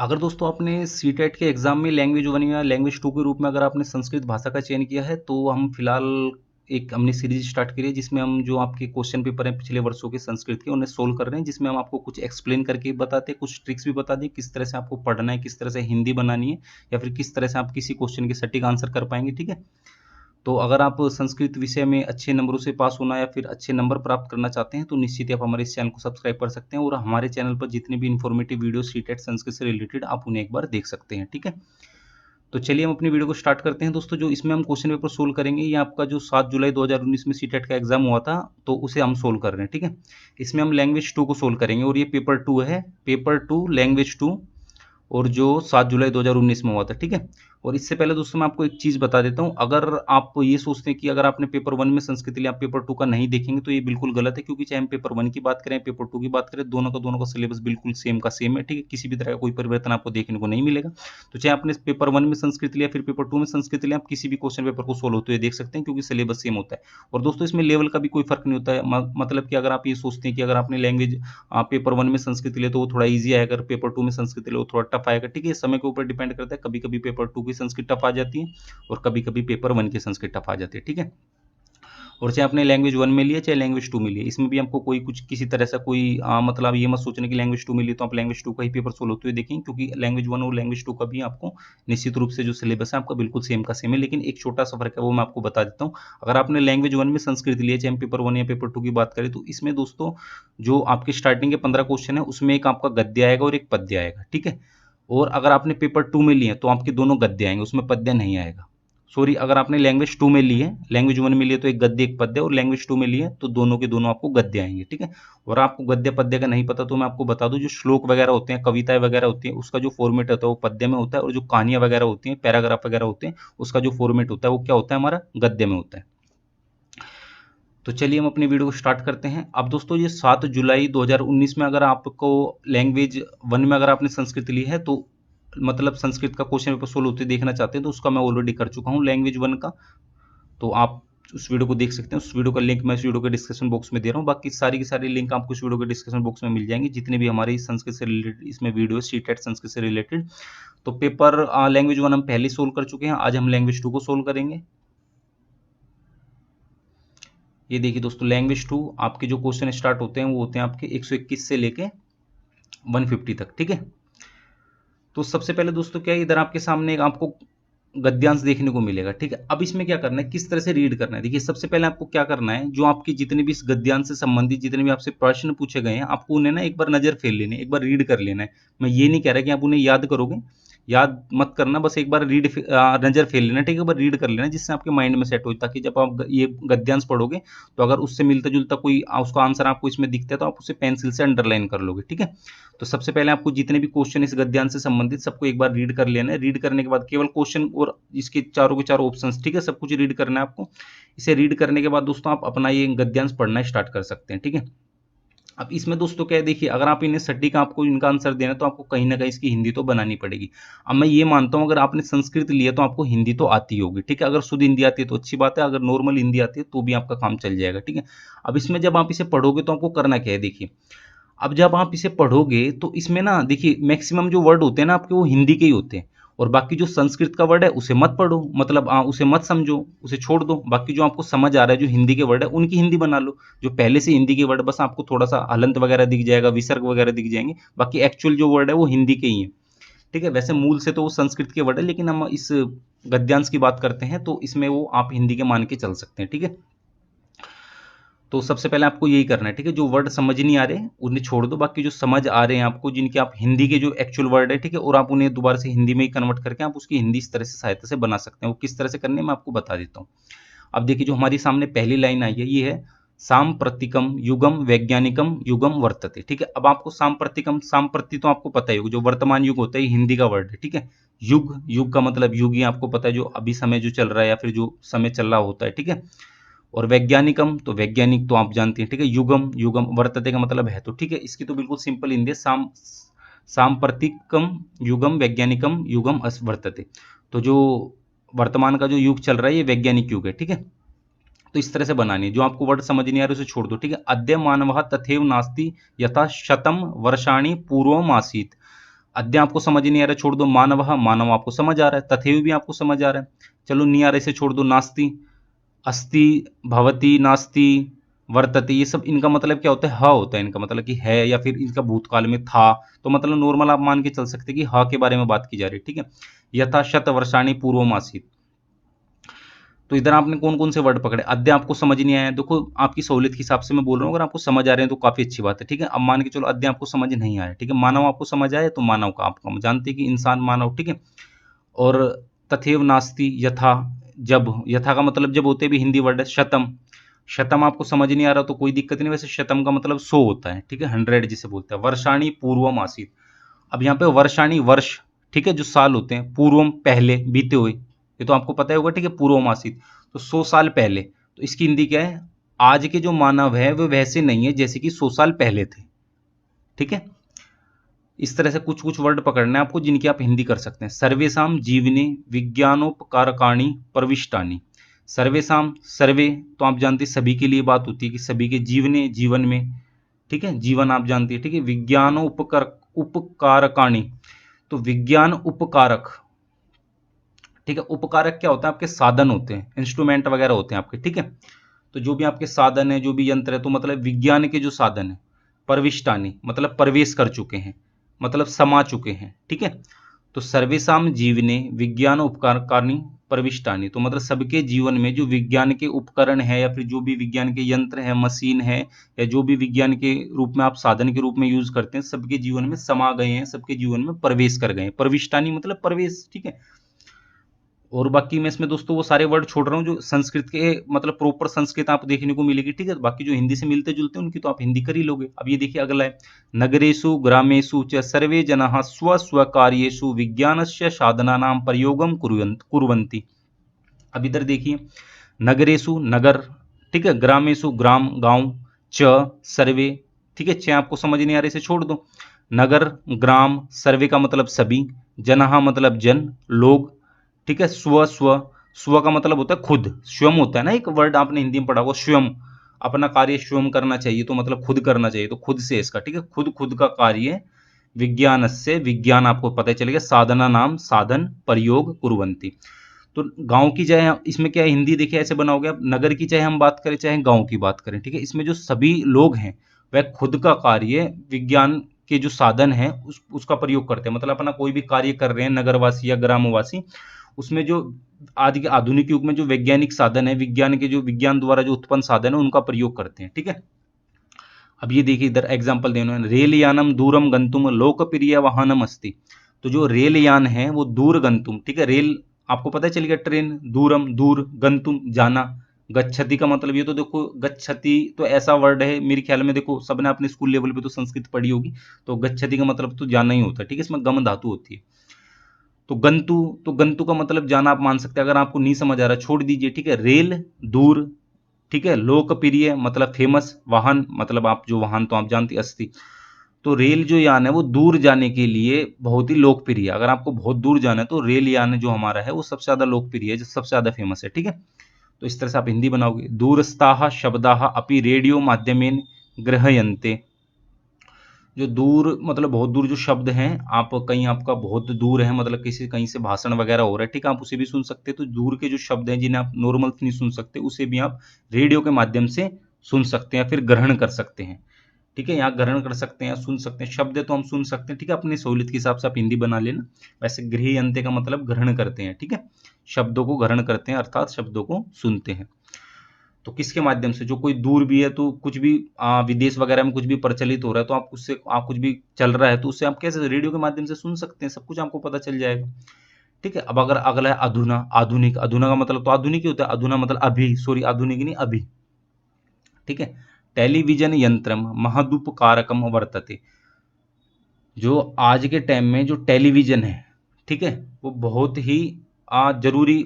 अगर दोस्तों आपने सीटेट के एग्ज़ाम में लैंग्वेज 1 या लैंग्वेज 2 के रूप में अगर आपने संस्कृत भाषा का चयन किया है, तो हम फिलहाल एक हमने सीरीज़ स्टार्ट करी है जिसमें हम जो आपके क्वेश्चन पेपर हैं पिछले वर्षों के संस्कृत के उन्हें सोल्व कर रहे हैं, जिसमें हम आपको कुछ एक्सप्लेन करके बताते हैं, कुछ ट्रिक्स भी बता दें किस तरह से आपको पढ़ना है, किस तरह से हिंदी बनानी है या फिर किस तरह से आप किसी क्वेश्चन के सटीक आंसर कर पाएंगे। ठीक है, तो अगर आप संस्कृत विषय में अच्छे नंबरों से पास होना या फिर अच्छे नंबर प्राप्त करना चाहते हैं, तो निश्चित ही आप हमारे इस चैनल को सब्सक्राइब कर सकते हैं और हमारे चैनल पर जितने भी इन्फॉर्मेटिव वीडियो सीटेट संस्कृत से रिलेटेड आप उन्हें एक बार देख सकते हैं। ठीक है, तो चलिए हम अपनी वीडियो को स्टार्ट करते हैं दोस्तों। जो इसमें हम क्वेश्चन पेपर सोल्व करेंगे, ये आपका जो 7 जुलाई 2019 में सीटेट का एग्जाम हुआ था, तो उसे हम सोल्व कर रहे हैं। ठीक है, इसमें हम लैंग्वेज 2 को सोल्व करेंगे और ये पेपर 2 है, पेपर 2 लैंग्वेज 2, और जो 7 जुलाई 2019 में हुआ था। ठीक है, और इससे पहले दोस्तों मैं आपको एक चीज़ बता देता हूँ। अगर आप ये सोचते हैं कि अगर आपने पेपर 1 में संस्कृत लिया, आप पेपर 2 का नहीं देखेंगे, तो ये बिल्कुल गलत है, क्योंकि चाहे हम पेपर 1 की बात करें, पेपर 2 की बात करें, दोनों का सिलेबस बिल्कुल सेम का सेम है। ठीक है, किसी भी तरह का कोई परिवर्तन आपको देखने को नहीं मिलेगा। तो चाहे आपने पेपर 1 में संस्कृत लिया, फिर पेपर 2 में संस्कृत लिया, आप किसी भी क्वेश्चन पेपर को सोल्व होते हुए देख सकते हैं, क्योंकि सिलेबस सेम होता है। और दोस्तों इसमें लेवल का भी कोई फर्क नहीं होता है। मतलब कि अगर आप ये सोचते हैं कि अगर आपने लैंग्वेज पेपर 1 में संस्कृत लिया तो वो थोड़ा ईजी आएगा, अगर पेपर 2 में संस्कृत लिया वो थोड़ा टफ आएगा। ठीक है, समय के ऊपर डिपेंड करता है, कभी कभी पेपर 2 की संस्कृत टफ आ जाती है और कभी कभी पेपर 1 की संस्कृत टफ आ जाती है। ठीक है, और चाहे आपने लैंग्वेज 1 में लिया चाहे लैंग्वेज 2 में लिया, इसमें भी आपको कोई कुछ किसी तरह से कोई मतलब ये मत सोचना कि लैंग्वेज 2 में लिया तो आप लैंग्वेज 2 का ही पेपर सोल्व होते हुए देखें, क्योंकि लैंग्वेज 1 और लैंग्वेज 2 का भी आपको निश्चित रूप से जो सिलेबस है आपका बिल्कुल सेम का सेम है। लेकिन एक छोटा सा फर्क है, वो मैं आपको बता देता हूँ। अगर आपने लैंग्वेज 1 में संस्कृत लिया, चाहे हम पेपर 1 या पेपर 2 की बात करें, तो इसमें दोस्तों जो आपके स्टार्टिंग के 15 क्वेश्चन है, उसमें एक आपका गद्य आएगा और एक पद्य आएगा। ठीक है, और अगर आपने पेपर 2 में लिए तो आपके दोनों गद्य आएंगे, उसमें पद्य नहीं आएगा। सॉरी, अगर आपने लैंग्वेज 2 में ली है, लैंग्वेज 1 में लिए तो एक गद्य एक पद्य, और लैंग्वेज 2 में लिए तो दोनों के दोनों आपको गद्य आएंगे। ठीक है, और आपको गद्य पद्य का नहीं पता तो मैं आपको बता दूं, जो श्लोक वगैरह होते हैं, कविताएं वगैरह होती हैं, उसका जो फॉर्मेट होता है वो पद्य में होता है, और जो कहानियां वगैरह होती हैं, पैराग्राफ वगैरह होते हैं, उसका जो फॉर्मेट होता है वो क्या होता है, हमारा गद्य में होता है। तो चलिए हम अपनी वीडियो को स्टार्ट करते हैं। अब दोस्तों ये 7 जुलाई 2019 में अगर आपको लैंग्वेज 1 में अगर आपने संस्कृत ली है, तो मतलब संस्कृत का क्वेश्चन पेपर सोल्व होते देखना चाहते हैं, तो उसका मैं ऑलरेडी कर चुका हूँ लैंग्वेज 1 का। तो आप उस वीडियो को देख सकते हैं। उस वीडियो का लिंक मैं इस वीडियो के डिस्क्रिप्शन बॉक्स में दे रहा हूँ। बाकी सारी की सारी लिंक आपको इस वीडियो के डिस्क्रिप्शन बॉक्स में मिल जाएंगी, जितने भी हमारी संस्कृत से रिलेटेड इसमें वीडियो है, सीटेट संस्कृत से रिलेटेड। तो पेपर लैंग्वेज 1 हम पहले सोल्व कर चुके हैं, आज हम लैंग्वेज 2 को सोल्व करेंगे। ये देखिए दोस्तों, लैंग्वेज 2 आपके जो क्वेश्चन स्टार्ट होते हैं वो होते हैं आपके 121 से लेके 150 तक। ठीक है, तो सबसे पहले दोस्तों क्या है, इधर आपके सामने एक आपको गद्यांश देखने को मिलेगा। ठीक है, अब इसमें क्या करना है, किस तरह से रीड करना है। देखिए सबसे पहले आपको क्या करना है, जो आपकी जितने भी इस गद्यांश से संबंधित जितने भी आपसे प्रश्न पूछे गए हैं, आपको उन्हें ना एक बार नजर फेर लेने, एक बार रीड कर लेना है। मैं ये नहीं कह रहा कि आप उन्हें याद करोगे, याद मत करना, बस एक बार नजर फेर लेना। ठीक है, एक बार रीड कर लेना, जिससे आपके माइंड में सेट हो, ताकि जब आप ये गद्यांश पढ़ोगे तो अगर उससे मिलता जुलता कोई उसका आंसर आपको इसमें दिखता है, तो आप उसे पेंसिल से अंडरलाइन कर लोगे। ठीक है, तो सबसे पहले आपको जितने भी क्वेश्चन इस गद्यांश से संबंधित सबको एक बार रीड कर लेना है। रीड करने के बाद केवल क्वेश्चन और इसके चारों के चारों ऑप्शंस, ठीक है, सब कुछ रीड करना है आपको। इसे रीड करने के बाद दोस्तों आप अपना ये गद्यांश पढ़ना स्टार्ट कर सकते हैं। ठीक है, अब इसमें दोस्तों क्या है, देखिए अगर आप इन्हें सटीक आपको इनका आंसर देना है, तो आपको कहीं ना कहीं इसकी हिंदी तो बनानी पड़ेगी। अब मैं ये मानता हूं, अगर आपने संस्कृत लिया तो आपको हिंदी तो आती होगी। ठीक है, अगर शुद्ध हिंदी आती है तो अच्छी बात है, अगर नॉर्मल हिंदी आती है तो भी आपका काम चल जाएगा। ठीक है, अब इसमें जब आप इसे पढ़ोगे तो आपको करना क्या है, देखिए अब जब आप इसे पढ़ोगे तो इसमें ना देखिए मैक्सिमम जो वर्ड होते हैं ना आपके, वो हिंदी के ही होते हैं, और बाकी जो संस्कृत का वर्ड है उसे मत पढ़ो, मतलब उसे मत समझो, उसे छोड़ दो। बाकी जो आपको समझ आ रहा है, जो हिंदी के वर्ड है उनकी हिंदी बना लो। जो पहले से हिंदी के वर्ड, बस आपको थोड़ा सा हलंत वगैरह दिख जाएगा, विसर्ग वगैरह दिख जाएंगे, बाकी एक्चुअल जो वर्ड है वो हिंदी के ही है। ठीक है, वैसे मूल से तो वो संस्कृत के वर्ड है, लेकिन हम इस गद्यांश की बात करते हैं तो इसमें वो आप हिंदी के मान के चल सकते हैं। ठीक है, तो सबसे पहले आपको यही करना है। ठीक है, जो वर्ड समझ नहीं आ रहे हैं उन्हें छोड़ दो, बाकी जो समझ आ रहे हैं आपको, जिनके आप हिंदी के जो एक्चुअल वर्ड है, ठीक है, और आप उन्हें दोबारा से हिंदी में ही कन्वर्ट करके आप उसकी हिंदी इस तरह से सहायता से बना सकते हैं। वो किस तरह से करने मैं आपको बता देता हूँ। अब देखिए जो हमारी सामने पहली लाइन आई है, ये है सांप्रतिकम युगम वैज्ञानिकम युगम वर्तते। ठीक है, अब आपको सांप्रतिकम, सांप्रति तो आपको पता ही होगा, जो वर्तमान युग होता है, हिंदी का वर्ड है। ठीक है, युग, युग का मतलब युग ही आपको पता है, जो अभी समय जो चल रहा है या फिर जो समय चल रहा होता है। ठीक है, और वैज्ञानिकम तो वैज्ञानिक तो आप जानते हैं। ठीक है, युगम, युगम वर्तते का मतलब है, तो ठीक है, इसकी तो बिल्कुल सिंपल हिंदी है, सांप्रतिकम युगम वैज्ञानिकम युगम अस वर्तते। तो जो वर्तमान का जो युग चल रहा है ये वैज्ञानिक युग है। ठीक है, तो इस तरह से बनानी है। जो आपको वर्ड समझ नहीं आ रहा उसे छोड़ दो। ठीक है, अद्य मानवः तथैव नास्ति यथा शतम वर्षाणि पूर्वम आसीत्। अद्य आपको समझ नहीं आ रहा, छोड़ दो। मानवः, मानव आपको समझ आ रहा है। तथैव भी आपको समझ आ रहा है, चलो नहीं आ रहा, इसे छोड़ दो। नास्ति, अस्ति, भवति, नास्ति, वर्तते, ये सब इनका मतलब क्या होता है? ह होता है इनका मतलब कि है, या फिर इनका भूतकाल में था। तो मतलब नॉर्मल आप मान के चल सकते हैं कि ह के बारे में बात की जा रही है, ठीक है। यथा शत वर्षाणि पूर्वम आसीत्। तो इधर आपने कौन कौन से वर्ड पकड़े? अद्य आपको समझ नहीं आया, देखो आपकी सहूलियत के हिसाब से मैं बोल रहा हूँ, अगर आपको समझ आ रहे हैं तो काफी अच्छी बात है, ठीक है। अब मान के चलो अद्य आपको समझ नहीं आया, ठीक है। मानव आपको समझ आया, तो मानव का आपको हम जानते हैं कि इंसान, मानव, ठीक है। और तथैव नास्ति, यथा, जब, यथा का मतलब जब होते भी हिंदी वर्ड है। शतम, शतम आपको समझ नहीं आ रहा तो कोई दिक्कत नहीं, वैसे शतम का मतलब 100 होता है, ठीक है, 100 जिसे बोलते हैं। वर्षाणी पूर्वम आसीत, अब यहाँ पे वर्षाणी वर्ष, ठीक है, जो साल होते हैं, पूर्वम पहले, बीते हुए, ये तो आपको पता ही होगा, ठीक है। पूर्वम आसीत तो 100 साल पहले, तो इसकी हिंदी क्या है? आज के जो मानव है वो वैसे नहीं है जैसे कि 100 साल पहले थे, ठीक है। इस तरह से कुछ कुछ वर्ड पकड़ना है आपको जिनकी आप हिंदी कर सकते हैं। सर्वेशम जीवने विज्ञानोपकारकाणी प्रविष्टानि। सर्वेशम, सर्वे तो आप जानते हैं सभी के लिए बात होती है कि सभी के जीवने, जीवन में, ठीक है, जीवन आप जानती है, ठीक है। विज्ञानोपकार उपकारकाणी, तो विज्ञान उपकारक, ठीक है। उपकारक क्या होता है? आपके साधन होते हैं, इंस्ट्रूमेंट वगैरह होते हैं आपके, ठीक है। तो जो भी आपके साधन है, जो भी यंत्र है, तो मतलब विज्ञान के जो साधन है। परविष्टानी मतलब प्रवेश कर चुके हैं, मतलब समा चुके हैं, ठीक है। तो सर्वेशम जीवने विज्ञान उपकारकाणी प्रविष्टानी, तो मतलब सबके जीवन में जो विज्ञान के उपकरण है, या फिर जो भी विज्ञान के यंत्र है, मशीन है, या जो भी विज्ञान के रूप में आप साधन के रूप में यूज करते हैं, सबके जीवन में समा गए हैं, सबके जीवन में प्रवेश कर गए हैं। प्रविष्टानी मतलब प्रवेश, ठीक है। और बाकी मैं इसमें दोस्तों वो सारे वर्ड छोड़ रहा हूँ जो संस्कृत के, मतलब प्रॉपर संस्कृत आप देखने को मिलेगी, ठीक है। बाकी जो हिंदी से मिलते जुलते हैं उनकी तो आप हिंदी कर ही लोगे। अब ये देखिए अगला है, नगरेषु ग्रामेषु च सर्वे जनाः स्व स्व कार्येषु विज्ञानस्य साधनानां प्रयोगं कुर्वन्ति। अब इधर देखिए, नगरेषु नगर, ठीक है, ग्रामेषु ग्राम गांव, च सर्वे, ठीक है। च आपको समझ नहीं आ रहा, इसे छोड़ दो। नगर, ग्राम, सर्वे का मतलब सभी, जनाः मतलब जन, लोग, ठीक है। स्व स्व, स्व का मतलब होता है खुद, स्वयं होता है ना एक वर्ड आपने हिंदी में पढ़ा होगा, स्वयं, अपना कार्य स्वयं करना चाहिए, तो मतलब खुद करना चाहिए, तो खुद से इसका, ठीक है, खुद खुद का कार्य। विज्ञान से, विज्ञान आपको पता चलेगा, साधना नाम साधन प्रयोग कुर्वन्ति। तो गांव की चाहे इसमें क्या है, हिंदी देखिए ऐसे बनाओगे आप, नगर की चाहे हम बात करें चाहे गांव की बात करें, ठीक है, इसमें जो सभी लोग हैं वह खुद का कार्य विज्ञान के जो साधन है उसका प्रयोग करते हैं, मतलब अपना कोई भी कार्य कर रहे हैं नगरवासी या ग्रामवासी, उसमें जो आदि के आधुनिक युग में जो वैज्ञानिक साधन है, विज्ञान के जो, विज्ञान द्वारा जो उत्पन्न साधन है उनका प्रयोग करते हैं, ठीक है। अब ये देखिए इधर एग्जाम्पल देना, रेल यानम दूरम गंतुम लोकप्रिय वाहनम अस्ति। तो जो रेल यान है वो दूर गंतुम, ठीक है, रेल आपको पता चल गया, ट्रेन, दूरम दूर, गंतुम जाना, गच्छति का मतलब, ये तो देखो गच्छति तो ऐसा वर्ड है मेरे ख्याल में, देखो सबने अपने स्कूल लेवल पे तो संस्कृत पढ़ी होगी, तो गच्छति का मतलब तो जाना ही होता है, ठीक है, इसमें गम धातु होती है। तो गंतु, तो गंतु का मतलब जाना आप मान सकते हैं, अगर आपको नहीं समझ आ रहा छोड़ दीजिए, ठीक है। रेल दूर, ठीक है, लोकप्रिय मतलब फेमस, वाहन मतलब आप जो वाहन तो आप जानते अस्ति। तो रेल जो यान है वो दूर जाने के लिए बहुत ही लोकप्रिय है, अगर आपको बहुत दूर जाना है तो रेल यान जो हमारा है वो सबसे ज्यादा लोकप्रिय है, जो सबसे ज्यादा फेमस है, ठीक है। तो इस तरह से आप हिंदी बनाओगे। दूरस्थाः शब्दाः अपि रेडियो माध्यमेन ग्रह्यन्ते। जो दूर मतलब बहुत दूर जो शब्द हैं, आप कहीं आपका बहुत दूर है, मतलब किसी कहीं से भाषण वगैरह हो रहा है, ठीक है, आप उसे भी सुन सकते हैं। तो दूर के जो शब्द हैं जिन्हें आप नॉर्मल नहीं सुन सकते, उसे भी आप रेडियो के माध्यम से सुन सकते हैं, फिर ग्रहण कर सकते हैं, ठीक है। यहाँ ग्रहण कर सकते हैं, सुन सकते हैं, शब्द तो हम सुन सकते हैं, ठीक है, अपनी सहूलियत के हिसाब से आप हिंदी बना लेना। वैसे गृह्यन्ते का मतलब ग्रहण करते हैं, ठीक है, शब्दों को ग्रहण करते हैं अर्थात शब्दों को सुनते हैं। तो किसके माध्यम से, जो कोई दूर भी है, तो कुछ भी विदेश वगैरह में कुछ भी प्रचलित हो रहा है, तो आप उससे, आप कुछ भी चल रहा है तो उससे आप कैसे रेडियो के माध्यम से सुन सकते हैं, सब कुछ आपको पता चल जाएगा, ठीक है। अब अगर अगला है अधुना, आधुनिक, अधुना का मतलब तो आधुनिक ही होता है, अधुना मतलब अभी, सॉरी आधुनिक नहीं अभी, ठीक है। टेलीविजन यंत्रम महदुपकारकम वर्तते। जो आज के टाइम में जो टेलीविजन है, ठीक है, वो बहुत ही जरूरी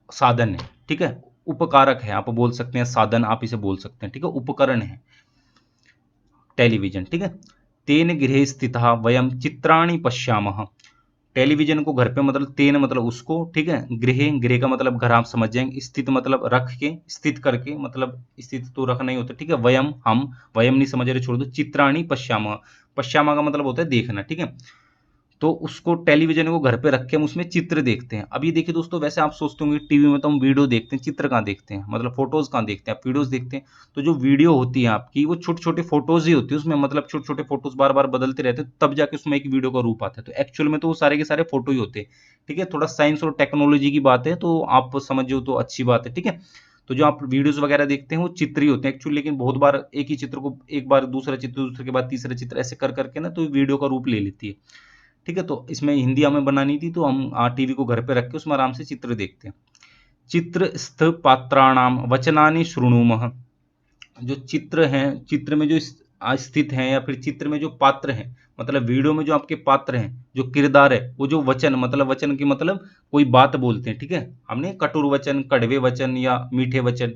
साधन है, ठीक है, उपकारक है, आप बोल सकते हैं साधन, आप इसे बोल सकते हैं, ठीक है, उपकरण है टेलीविजन, ठीक है। तेन गृहे स्थितः वयम चित्राणि पश्यामः। टेलीविजन को घर पे मतलब तेन मतलब उसको, ठीक है, गृह, गृह का मतलब घर आप समझ जाएंगे, स्थित मतलब रख के, स्थित करके मतलब स्थित तो रखना ही होता है, ठीक है। वयम हम, वयम नहीं समझ रहे छोड़ दो, चित्राणि पश्यामः, पश्यामः का मतलब होता है देखना, ठीक है। तो उसको टेलीविजन को घर पे रख के हम उसमें चित्र देखते हैं। अब ये देखिए दोस्तों, वैसे आप सोचते होंगे टीवी में तो हम वीडियो देखते हैं, चित्र कहाँ देखते हैं, मतलब फोटोज कहाँ देखते हैं, आप वीडियोज देखते हैं। तो जो वीडियो होती है आपकी, वो छोटे छोटे फोटोज ही होती है उसमें, मतलब छोटे छोटे फोटोज बार बार बदलते रहते हैं, तब जाके उसमें एक वीडियो का रूप आता है। तो एक्चुअल में तो वो सारे के सारे फोटो ही होते हैं। ठीक है, थोड़ा साइंस और टेक्नोलॉजी की बात है, तो आप समझो तो अच्छी बात है। ठीक है, तो जो आप वीडियोस वगैरह देखते हैं वो चित्र ही होते हैं एक्चुअली, लेकिन बहुत बार एक ही चित्र को एक बार दूसरा चित्र, दूसरे के बाद तीसरा चित्र, ऐसे कर करके ना तो वीडियो का रूप ले लेती है। ठीक है, तो इसमें हिंदी हमें बनानी थी, तो हम टीवी को घर पे रख के उसमें आराम से चित्र देखते हैं। चित्र स्थ पात्राणाम वचनानि शृणुमः। जो चित्र हैं, चित्र में जो स्थित हैं, या फिर चित्र में जो पात्र हैं, मतलब वीडियो में जो आपके पात्र हैं, जो किरदार है, वो जो वचन, मतलब वचन की मतलब कोई बात बोलते हैं। ठीक है, हमने कटुर वचन, कड़वे वचन या मीठे वचन,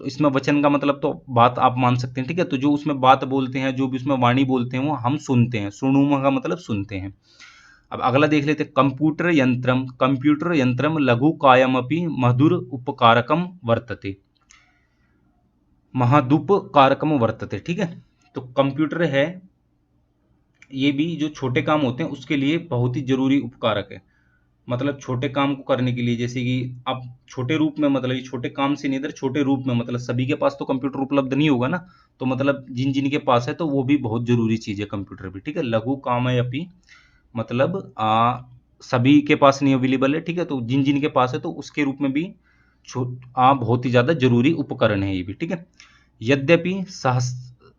तो इसमें वचन का मतलब तो बात आप मान सकते हैं। ठीक है, तो जो उसमें बात बोलते हैं, जो भी उसमें वाणी बोलते हैं, वो हम सुनते हैं। सुनुमा का मतलब सुनते हैं। अब अगला देख लेते हैं, कंप्यूटर यंत्रम लघु कायमपि मधुर उपकारकम वर्तते। महदुपकारकम वर्तते। ठीक है, तो कंप्यूटर है, ये भी जो छोटे काम होते हैं उसके लिए बहुत ही जरूरी उपकारक है। मतलब छोटे काम को करने के लिए, जैसे कि आप छोटे रूप में, मतलब ये छोटे काम से नहीं, इधर छोटे रूप में, मतलब सभी के पास तो कंप्यूटर उपलब्ध नहीं होगा ना, तो मतलब जिन जिन के पास है तो वो भी बहुत जरूरी चीज है कंप्यूटर भी। ठीक है, लघु काम है अपनी, मतलब सभी के पास नहीं अवेलेबल है। ठीक है, तो जिन जिन के पास है तो उसके रूप में भी बहुत ही ज्यादा जरूरी उपकरण है ये भी। ठीक है, यद्यपि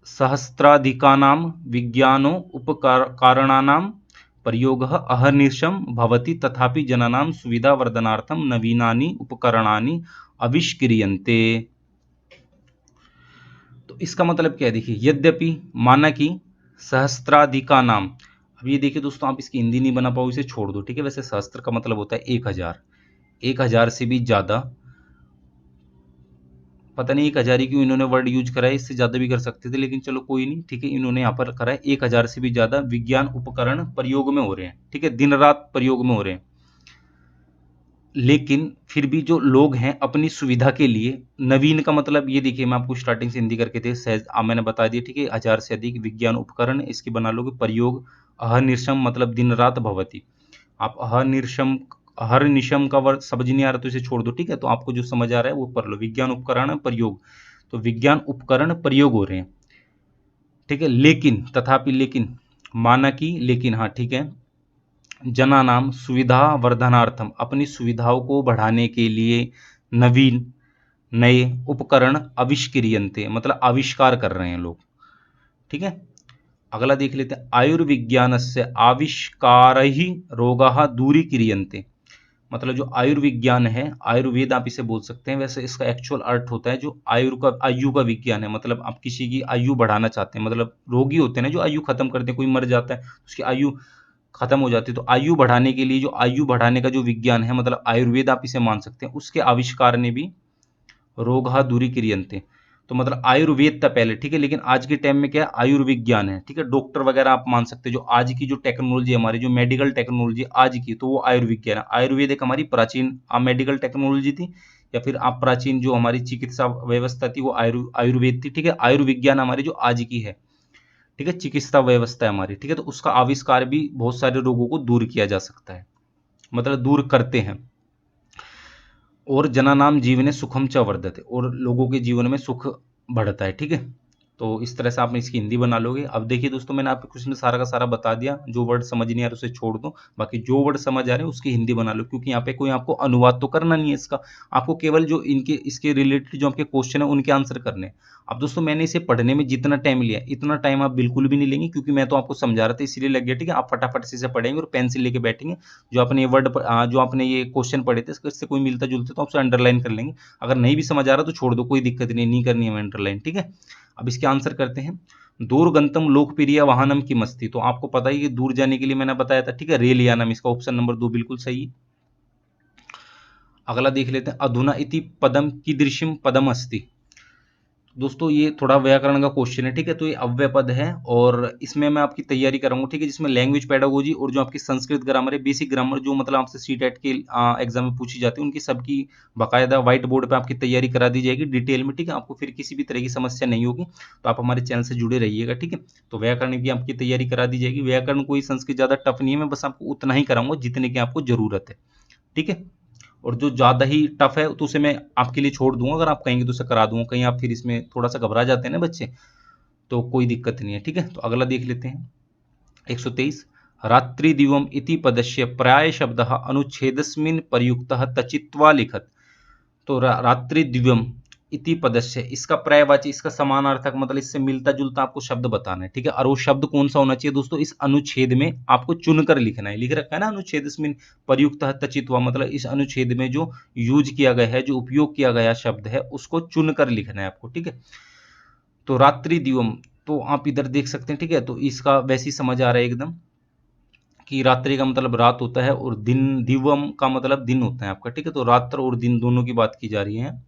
सहस्त्राधिकानां विज्ञानो उपकारणानां प्रयोगः अहर्निशं भवति, तथापि जनानां सुविधावर्धनार्थं नवीनानि उपकरणानि आविष्क्रियन्ते। तो इसका मतलब क्या है, देखिए, यद्यपि माना कि सहस्त्राधिकानाम। अब ये देखिए दोस्तों, आप इसकी हिंदी नहीं बना पाओ, इसे छोड़ दो। ठीक है, वैसे सहस्त्र का मतलब होता है 1000, 1000 से भी ज्यादा। पता नहीं 1000 ही क्यों इन्होंने वर्ड यूज करा है, इससे ज्यादा भी कर सकते थे, लेकिन चलो कोई नहीं। ठीक है, इन्होंने यहाँ पर करा है 1000 से भी ज्यादा विज्ञान उपकरण प्रयोग में हो रहे हैं। ठीक है, दिन रात प्रयोग में हो रहे हैं, लेकिन फिर भी जो लोग हैं अपनी सुविधा के लिए, नवीन का मतलब ये देखिए, मैं आपको स्टार्टिंग से हिंदी करके थे, सहज मैंने बता दिया। ठीक है, 1000 से अधिक विज्ञान उपकरण, इसकी बना लोगे प्रयोग। अहर्निशम मतलब दिन रात भवती। आप अहर्निशम का वर्ड समझ नहीं आ रहा तो इसे छोड़ दो। ठीक है, तो आपको जो समझ आ रहा है वो पढ़ लो। विज्ञान उपकरण प्रयोग, तो विज्ञान उपकरण प्रयोग हो रहे हैं। ठीक है, लेकिन, तथापि, लेकिन, माना कि, लेकिन, हाँ ठीक है, जनानाम सुविधा वर्धनार्थम, अपनी सुविधाओं को बढ़ाने के लिए नवीन नए उपकरण आविष्क्रियन्ते, मतलब आविष्कार कर रहे हैं लोग। ठीक है, अगला देख लेते हैं, आयुर्विज्ञान से आविष्कार ही रोगा दूरी क्रियन्ते। मतलब जो आयुर्विज्ञान है, आयुर्वेद आप इसे बोल सकते हैं, वैसे इसका एक्चुअल अर्थ होता है जो आयु का विज्ञान है। मतलब आप किसी की आयु बढ़ाना चाहते हैं, मतलब रोगी होते हैं ना जो आयु खत्म करते हैं, कोई मर जाता है उसकी आयु खत्म हो जाती है, तो आयु बढ़ाने के लिए जो आयु बढ़ाने का जो विज्ञान है, मतलब आयुर्वेद आप इसे मान सकते हैं, उसके आविष्कार ने भी रोगा दूरी क्रियंते। तो मतलब आयुर्वेद था पहले। ठीक है, लेकिन आज के टाइम में क्या है, आयुर्विज्ञान है। ठीक है, डॉक्टर वगैरह आप मान सकते हैं, जो आज की जो टेक्नोलॉजी हमारी, जो मेडिकल टेक्नोलॉजी आज की, तो वो आयुर्विज्ञान है। आयुर्वेद एक हमारी प्राचीन मेडिकल टेक्नोलॉजी थी, या फिर आप प्राचीन जो हमारी चिकित्सा व्यवस्था थी वो आयुर्वेद थी। ठीक है, आयुर्विज्ञान हमारी जो आज की है, ठीक है, चिकित्सा व्यवस्था है हमारी। ठीक है, तो उसका आविष्कार भी बहुत सारे रोगों को दूर किया जा सकता है, मतलब दूर करते हैं। और जनानाम जीवने सुखम च वर्धते, और लोगों के जीवन में सुख बढ़ता है। ठीक है, तो इस तरह से आपने इसकी हिंदी बना लोगे। अब देखिए दोस्तों, मैंने आपको कुछ में सारा का सारा बता दिया, जो वर्ड समझ नहीं आ रहा उसे छोड़ दो, बाकी जो वर्ड समझ आ रहे हैं उसकी हिंदी बना लो, क्योंकि यहाँ पे कोई आपको अनुवाद तो करना नहीं है इसका, आपको केवल जो इनके इसके रिलेटेड जो आपके क्वेश्चन है उनके आंसर करने हैं। अब दोस्तों, मैंने इसे पढ़ने में जितना टाइम लिया, इतना टाइम आप बिल्कुल भी नहीं लेंगे, क्योंकि मैं तो आपको समझा रहा था इसलिए लग गया। ठीक है, आप फटाफट से इसे पढ़ेंगे और पेंसिल लेके बैठेंगे, जो आपने ये वर्ड, जो आपने ये क्वेश्चन पढ़े थे इससे कोई मिलता जुलता तो आप उसे अंडरलाइन कर लेंगे। अगर नहीं भी समझ आ रहा तो छोड़ दो, कोई दिक्कत नहीं करनी है अंडरलाइन। ठीक है, अब इसके आंसर करते हैं। दूरगंतम लोकप्रिय वाहनम की मस्ती, तो आपको पता ही कि दूर जाने के लिए मैंने बताया था। ठीक है, रेल यानम, इसका ऑप्शन नंबर 2 बिल्कुल सही है। अगला देख लेते हैं, अधुना इति पदम कीदृशम पदम अस्ति। दोस्तों ये थोड़ा व्याकरण का क्वेश्चन है, ठीक है। तो ये अव्यय पद है और इसमें मैं आपकी तैयारी कराऊंगा, ठीक है, जिसमें लैंग्वेज पेडागोजी और जो आपकी संस्कृत ग्रामर है, बेसिक ग्रामर, जो मतलब आपसे सीटेट के एग्जाम में पूछी जाती है, उनकी सबकी बाकायदा व्हाइट बोर्ड पे आपकी तैयारी करा दी जाएगी डिटेल में, ठीक है। आपको फिर किसी भी तरह की समस्या नहीं होगी, तो आप हमारे चैनल से जुड़े रहिएगा, ठीक है। तो व्याकरण की आपकी तैयारी करा दी जाएगी। व्याकरण कोई संस्कृत ज़्यादा टफ नहीं है, मैं बस आपको उतना ही कराऊंगा जितने की आपको जरूरत है, ठीक है। और जो ज़्यादा ही टफ है तो उसे मैं आपके लिए छोड़ दूंगा, अगर आप कहेंगे तो उसे करा दूंगा। कहीं आप फिर इसमें थोड़ा सा घबरा जाते हैं ना बच्चे, तो कोई दिक्कत नहीं है, ठीक है। तो अगला देख लेते हैं 123। रात्रि दिवम इति पदस्य प्राय शब्द अनुच्छेदस्मिन् प्रयुक्त तचित्वा लिखत। तो रात्रि दिव्यम इति पदस्य, इसका पर्यायवाची, इसका समानार्थक, मतलब इससे मिलता जुलता आपको शब्द बताना है, ठीक है। और वो शब्द कौन सा होना चाहिए दोस्तों, इस अनुच्छेद में आपको चुनकर लिखना है। लिख रखा है ना अनुच्छेदस्मिन् प्रयुक्त तचित्वा, मतलब इस अनुच्छेद में जो यूज किया गया है, जो उपयोग किया गया शब्द है, उसको चुनकर लिखना है आपको, ठीक है। तो रात्रि दिवम, तो आप इधर देख सकते हैं, ठीक है। तो इसका वैसे ही समझ आ रहा है एकदम कि रात्रि का मतलब रात होता है और दिन, दिवम का मतलब दिन होता है आपका, ठीक है। तो रात्र और दिन दोनों की बात की जा रही है।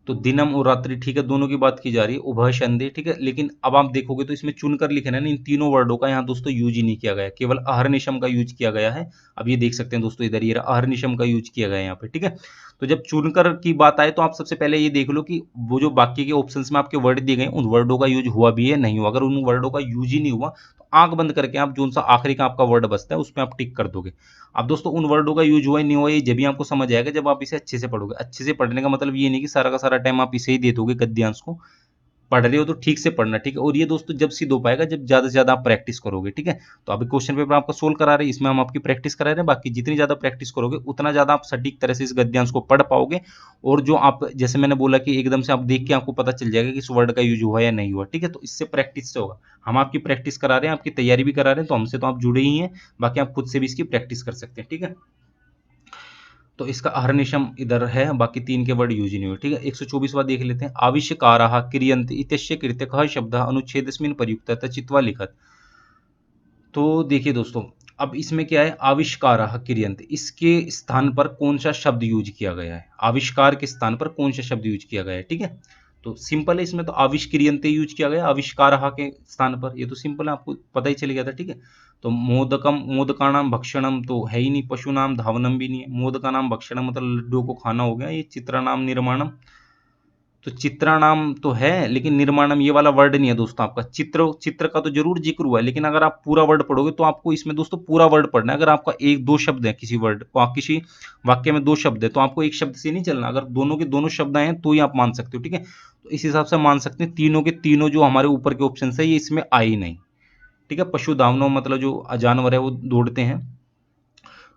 तो दिनम और रात्रि, ठीक है, दोनों की बात की जा रही है, उभय संधि, ठीक है। लेकिन अब आप देखोगे तो इसमें चुनकर लिखना है ना, इन तीनों वर्डों का यहाँ दोस्तों यूज ही नहीं किया गया है, केवल अहर्निशम का यूज किया गया है। अब ये देख सकते हैं दोस्तों, इधर ये अहर्निशम का यूज किया गया है यहाँ पे, ठीक है। तो जब चुनकर की बात आए तो आप सबसे पहले ये देख लो कि वो जो बाकी के ऑप्शंस में आपके वर्ड दिए गए उन वर्डों का यूज हुआ भी है नहीं हुआ। अगर उन वर्डों का यूज ही नहीं हुआ तो आंख बंद करके आप जो सा आखिरी का आपका वर्ड बचता है उसमें आप टिक कर दोगे। अब दोस्तों उन वर्डों का यूज हुआ ही नहीं हुआ, ये जब भी आपको समझ आएगा जब आप इसे अच्छे से पढ़ोगे। अच्छे से पढ़ने का मतलब ये नहीं कि सारा का सारा टाइम आप इसे ही दे दोगे गद्यांश को। पढ़ रहे हो तो ठीक से पढ़ना, ठीक है। और ये दोस्तों जब सिद्ध हो पाएगा जब ज्यादा से ज्यादा आप प्रैक्टिस करोगे, ठीक है। तो अभी क्वेश्चन पेपर आपका सोल्व करा रहे हैं, इसमें हम आपकी प्रैक्टिस करा रहे हैं। बाकी जितनी ज्यादा प्रैक्टिस करोगे उतना ज्यादा आप सटीक तरह से इस गद्यांश को पढ़ पाओगे। और जो आप, जैसे मैंने बोला कि एकदम से आप देख के आपको पता चल जाएगा कि इस वर्ड का यूज हुआ या नहीं हुआ, ठीक है। तो इससे प्रैक्टिस से होगा। हम आपकी प्रैक्टिस करा रहे हैं, आपकी तैयारी भी करा रहे हैं, तो हमसे तो आप जुड़े ही हैं। बाकी आप खुद से भी इसकी प्रैक्टिस कर सकते हैं, ठीक है। तो इसका अहर्निशम इधर है, बाकी तीन के वर्ड यूज ही नहीं हुए, ठीक है। 124वां देख लेते हैं। आविष्काराः क्रियन्ते इत्यस्य कृत्यकः शब्दः अनुच्छेदस्मिन् प्रयुक्तः चित्वा लिखत। तो देखिए दोस्तों, अब इसमें क्या है, आविष्काराः क्रियन्ते, इसके स्थान पर कौन सा शब्द यूज किया गया है, आविष्कार के स्थान पर कौन सा शब्द यूज किया गया है, ठीक है। तो सिंपल है, इसमें तो आविष्क्रियन्ते यूज किया गया आविष्काराः के स्थान पर, ये तो सिंपल है, आपको पता ही चल गया था, ठीक है। तो मोदकम, मोदकानाम भक्षणम तो है ही नहीं, पशु नाम धावनम भी नहीं है, मोदका नाम भक्षणम मतलब लड्डू को खाना हो गया। ये चित्रानाम निर्माणम, तो चित्रानाम तो है लेकिन निर्माणम ये वाला वर्ड नहीं है दोस्तों आपका। चित्र, चित्र का तो जरूर जिक्र हुआ है, लेकिन अगर आप पूरा वर्ड पढ़ोगे तो आपको इसमें दोस्तों पूरा वर्ड पढ़ना है। अगर आपका एक दो शब्द है किसी वर्ड को, किसी वाक्य में दो शब्द है, तो आपको एक शब्द से नहीं चलना। अगर दोनों के दोनों शब्द आए हैं तो ही आप मान सकते हो, ठीक है। तो इस हिसाब से मान सकते हैं तीनों के तीनों जो हमारे ऊपर के ऑप्शन है ये इसमें आए ही नहीं, ठीक है। पशु धावनो मतलब जो जानवर है वो दौड़ते हैं,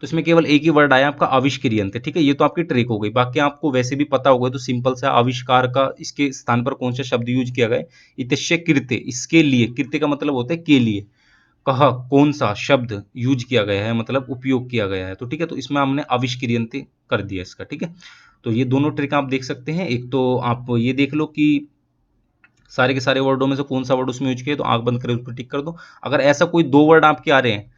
तो इसमें केवल एक ही वर्ड आया आपका आविष्क्रियंत, ठीक है। ये तो आपकी ट्रिक हो गई। बाकी आपको वैसे भी पता होगा, तो सिंपल सा आविष्कार का इसके स्थान पर कौन सा शब्द यूज किया गया है, इत्यस्य कृत्य, इसके लिए, कृत्य का मतलब होता है के लिए, कहा कौन सा शब्द यूज किया गया है, मतलब उपयोग किया गया है, तो ठीक है। तो इसमें हमने आविष्क्रियंत कर दिया इसका, ठीक है। तो ये दोनों ट्रिक आप देख सकते हैं। एक तो आप ये देख लो कि सारे के सारे वर्डों में से कौन सा वर्ड उसमें यूज किया, तो आंख बंद करके उस पर टिक कर दो। अगर ऐसा कोई दो वर्ड आपके आ रहे हैं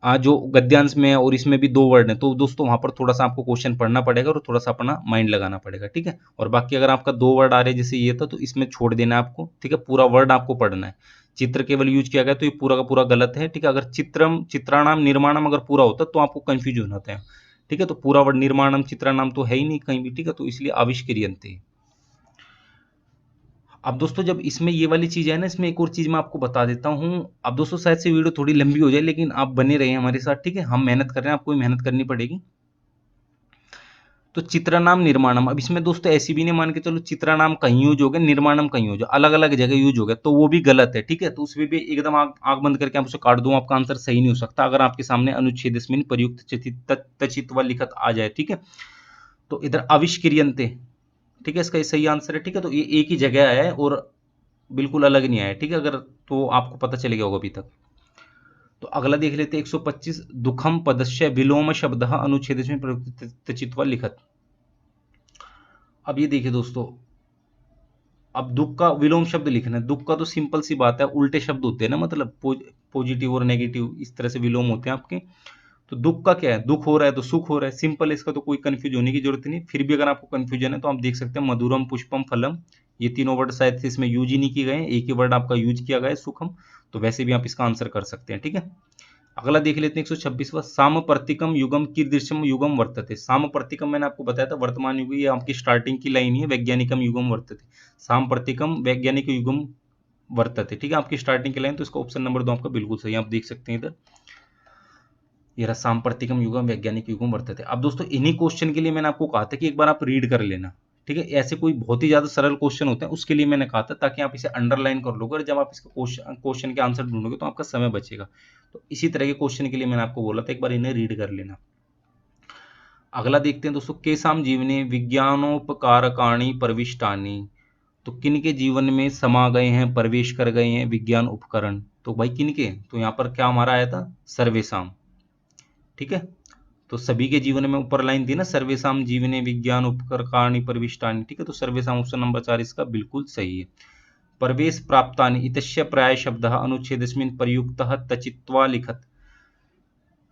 जो गद्यांश में है और इसमें भी दो वर्ड हैं, तो दोस्तों वहां पर थोड़ा सा आपको क्वेश्चन पढ़ना पड़ेगा और थोड़ा सा अपना माइंड लगाना पड़ेगा, ठीक है। और बाकी अगर आपका दो वर्ड आ रहे हैं जैसे ये था, तो इसमें छोड़ देना है आपको, ठीक है। पूरा वर्ड आपको पढ़ना है। चित्र केवल यूज किया गया तो ये पूरा का पूरा गलत है, ठीक है। अगर चित्रम, चित्राणाम, निर्माणम अगर पूरा होता तो आपको कंफ्यूजन होता है, ठीक है। तो पूरा वर्ड निर्माणम चित्राणाम तो है ही नहीं कहीं भी, ठीक है। तो इसलिए आविष्क्रियन्ते। अब दोस्तों जब इसमें ये वाली चीज़ है ना, इसमें एक और चीज़ मैं आपको बता देता हूँ। अब दोस्तों शायद से वीडियो थोड़ी लंबी हो जाए, लेकिन आप बने रहे हमारे साथ, ठीक है। हम मेहनत कर रहे हैं, आपको भी मेहनत करनी पड़ेगी। तो चित्रानाम निर्माणम, अब इसमें दोस्तों ऐसी भी नहीं मान के चलो चित्रानाम कहीं यूज हो गया, निर्माणम कहीं यूज हो, अलग अलग जगह यूज हो गया, तो वो भी गलत है, ठीक है। तो उसमें भी एकदम आंख आंख बंद करके आप उसे काट दो, आपका आंसर सही नहीं हो सकता अगर आपके सामने अनुच्छेदस्मिन् प्रयुक्त तचित्वा लिखत आ जाए, ठीक है। तो इधर आविष्क्रियन्ते, ठीक है, इसका ये सही आंसर है, ठीक है। तो ये एक ही जगह आया है और बिल्कुल अलग नहीं आया, ठीक है। अगर तो आपको पता चलेगा होगा अभी तक। तो अगला देख लेते हैं 125। दुखम पदस्य विलोम शब्द अनुच्छेद में प्रयुक्त चित्वा लिखत। अब ये देखिए दोस्तों, अब दुख का विलोम शब्द लिखना है। दुख का तो सिंपल सी बात है, उल्टे शब्द होते हैं ना, मतलब पॉजिटिव और नेगेटिव इस तरह से विलोम होते हैं आपके। तो दुख का क्या है, दुख हो रहा है तो सुख हो रहा है, सिंपल है, इसका तो कोई कंफ्यूज होने की जरूरत नहीं। फिर भी अगर आपको कंफ्यूजन है तो आप देख सकते हैं मधुरम पुष्पम फलम ये तीनों वर्ड शायद से इसमें यूज ही नहीं किए गए हैं, एक ही वर्ड आपका यूज किया गया है सूखम, तो वैसे भी आप इसका आंसर कर सकते हैं। ठीक है, अगला देख लेते हैं 126वां, साम्प्रतिकम युगम कीदृशम युगम वर्तते। साम्प्रतिकम मैंने आपको बताया था वर्तमान युग, ये आपकी स्टार्टिंग की लाइन ही है, वैज्ञानिकम युगम वर्तते, साम्प्रतिकम वैज्ञानिक युगम वर्तते। ठीक है, आपकी स्टार्टिंग की लाइन, तो इसका ऑप्शन नंबर 2 आपका बिल्कुल सही है, आप देख सकते हैं इधर, ये रहा साम्प्रतिकम युगम वैज्ञानिक युगम वर्तते। अब दोस्तों इन्हीं क्वेश्चन के लिए मैंने आपको कहा था कि एक बार आप रीड कर लेना। ठीक है, ऐसे कोई बहुत ही ज्यादा सरल क्वेश्चन होते हैं, उसके लिए मैंने कहा था, ताकि आप इसे अंडरलाइन कर लोगे और जब आप इसके क्वेश्चन के आंसर ढूंढोगे तो आपका समय बचेगा। तो इसी तरह के क्वेश्चन के लिए मैंने आपको बोला था एक बार इन्हें रीड कर लेना। अगला देखते हैं दोस्तों, केसाम जीवने विज्ञानोपकारकाणी प्रविष्टानि। तो किन के जीवन में समा गए हैं, प्रवेश कर गए हैं विज्ञान उपकरण, तो भाई किन के, तो यहाँ पर क्या हमारा आया था, सर्वेशाम। ठीक है, तो सभी के जीवन में ऊपर लाइन थी ना, सर्वेशाम जीवने विज्ञान उपकरणानि प्रविष्टानि। ठीक है, तो सर्वेशाम ऑप्शन नंबर 4 इसका बिल्कुल सही है। प्रवेश प्राप्तानि इतस्य प्राय शब्दः अनुच्छेदस्मिन् प्रयुक्तः तचित्वा लिखत।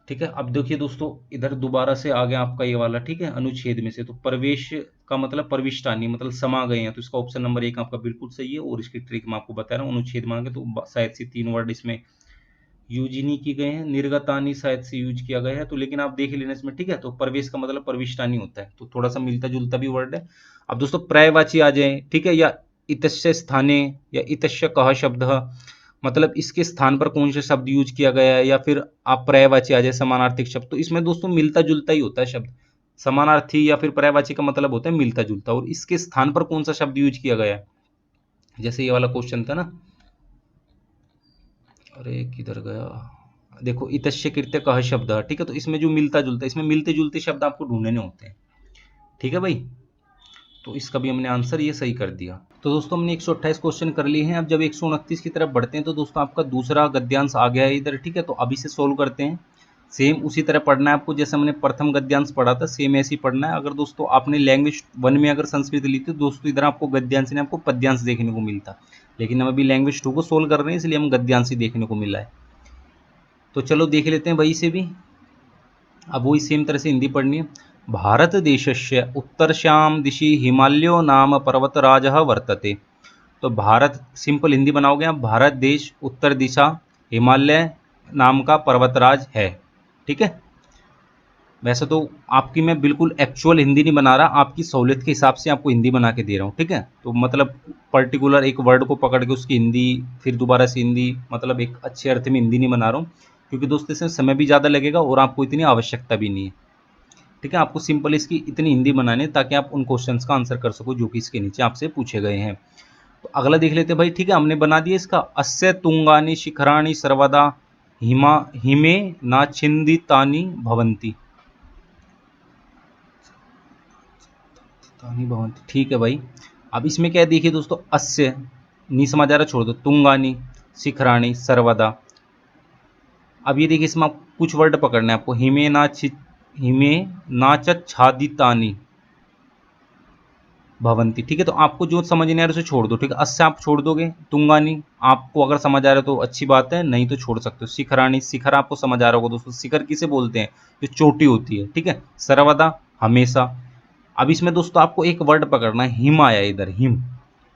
ठीक है, अब देखिए दोस्तों इधर दोबारा से आ गया आपका ये वाला, ठीक है, अनुच्छेद में से, तो प्रवेश का मतलब प्रविष्टानि मतलब समा गए हैं, तो इसका ऑप्शन नंबर 1 आपका बिल्कुल सही है। और इसकी ट्रिक मैं आपको बता रहा हूँ, अनुच्छेद मांगे तो शायद से 3 वर्ड इसमें यूज ही नहीं की गए हैं, निर्गतानी शायद से यूज किया गया है, तो लेकिन आप देख लेना इसमें। ठीक है, तो प्रवेश का मतलब प्रविष्टानी होता है, तो थोड़ा सा मिलता जुलता भी वर्ड है। अब दोस्तों पर्यायवाची आ जाए, ठीक है, या इतस्य स्थाने या इतस्य कह शब्द, मतलब इसके स्थान पर कौन सा शब्द यूज किया गया है, या फिर आप पर्यायवाची आ जाए समानार्थिक शब्द, तो इसमें दोस्तों मिलता जुलता ही होता है शब्द। समानार्थी या फिर पर्यायवाची का मतलब होता है मिलता जुलता, और इसके स्थान पर कौन सा शब्द यूज किया गया है, जैसे ये वाला क्वेश्चन था ना, अरे किधर गया, देखो इतस्य कृत्य कह शब्द। ठीक है, तो इसमें जो मिलता जुलता, इसमें मिलते जुलते शब्द आपको ढूंढने होते हैं। ठीक है भाई, तो इसका भी हमने आंसर ये सही कर दिया। तो दोस्तों हमने 128 क्वेश्चन कर लिए हैं। अब जब 129 की तरफ बढ़ते हैं तो दोस्तों आपका दूसरा गद्यांश आ गया है इधर। ठीक है, तो अभी से सोल्व करते हैं। सेम उसी तरह पढ़ना है आपको, जैसे हमने प्रथम गद्यांश पढ़ा था सेम ऐसे ही पढ़ना है। अगर दोस्तों आपने लैंग्वेज 1 में अगर संस्कृत ली थी दोस्तों, इधर आपको गद्यांश ने आपको पद्यांश देखने को मिलता, लेकिन हम अभी लैंग्वेज 2 को सोल्व कर रहे हैं, इसलिए हम गद्यांश ही देखने को मिला है। तो चलो देख लेते हैं भाई इसे भी। अब वही सेम तरह से हिंदी पढ़नी है। भारत देशस्य उत्तरश्याम दिशि हिमालयो नाम पर्वतराजः वर्तते। तो भारत, सिंपल हिंदी बनाओगे आप, भारत देश उत्तर दिशा हिमालय नाम का पर्वतराज है। ठीक है, वैसे तो आपकी मैं बिल्कुल एक्चुअल हिंदी नहीं बना रहा, आपकी सहूलियत के हिसाब से आपको हिंदी बना के दे रहा हूँ। ठीक है, तो मतलब पर्टिकुलर एक वर्ड को पकड़ के उसकी हिंदी, फिर दोबारा से हिंदी, मतलब एक अच्छे अर्थ में हिंदी नहीं बना रहा हूँ, क्योंकि दोस्तों इसमें समय भी ज़्यादा लगेगा और आपको इतनी आवश्यकता भी नहीं है। ठीक है, आपको सिंपल इसकी इतनी हिंदी बनानी है ताकि आप उन क्वेश्चंस का आंसर कर सको जो कि इसके नीचे आपसे पूछे गए हैं। तो अगला देख लेते हैं भाई। ठीक है, हमने बना दिया इसका, अस्य तुंगानी शिखराणी सर्वदा हिमा हिमे नाछिंदितानि भवंती। ठीक है भाई, अब इसमें क्या है देखिए दोस्तों, अस्य नी समझ आ रहा, छोड़ दो, तुंगानी शिखराणी सर्वदा। अब ये देखिए इसमें आप कुछ वर्ड पकड़ना है आपको, हिमे नाच्छादितानि भवंती। ठीक है, तो आपको जो समझ नहीं आ रहा उसे छोड़ दो। ठीक है, अस्य आप छोड़ दोगे, तुंगानी आपको अगर समझ आ रहा है तो अच्छी बात है, नहीं तो छोड़ सकते हो। शिखराणी, शिखर आपको समझ आ रहा होगा दोस्तों, शिखर किसे बोलते हैं, जो चोटी होती है। ठीक है, सर्वदा हमेशा। अब इसमें दोस्तों आपको एक वर्ड पकड़ना है, हिम आया है इधर, हिम।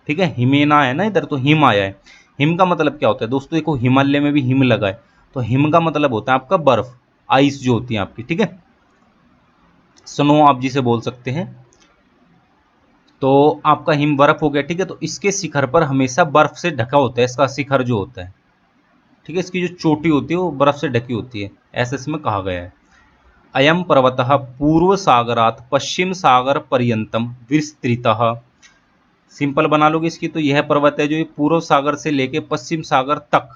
ठीक है, हिमेना है ना इधर, तो हिम आया है। हिम का मतलब क्या होता है दोस्तों, देखो हिमालय में भी हिम लगा है, तो हिम का मतलब होता है आपका बर्फ, आइस जो होती है आपकी। ठीक है, स्नो आप जिसे बोल सकते हैं, तो आपका हिम बर्फ हो गया। ठीक है, तो इसके शिखर पर हमेशा बर्फ से ढका होता है, इसका शिखर जो होता है। ठीक है, इसकी जो चोटी होती है वो बर्फ से ढकी होती है, ऐसे इसमें कहा गया है। अयम पर्वतः पूर्व सागरात पश्चिम सागर पर्यंतम विस्तृतः। सिंपल बना लोगे इसकी, तो यह पर्वत है जो ये पूर्व सागर से लेके पश्चिम सागर तक,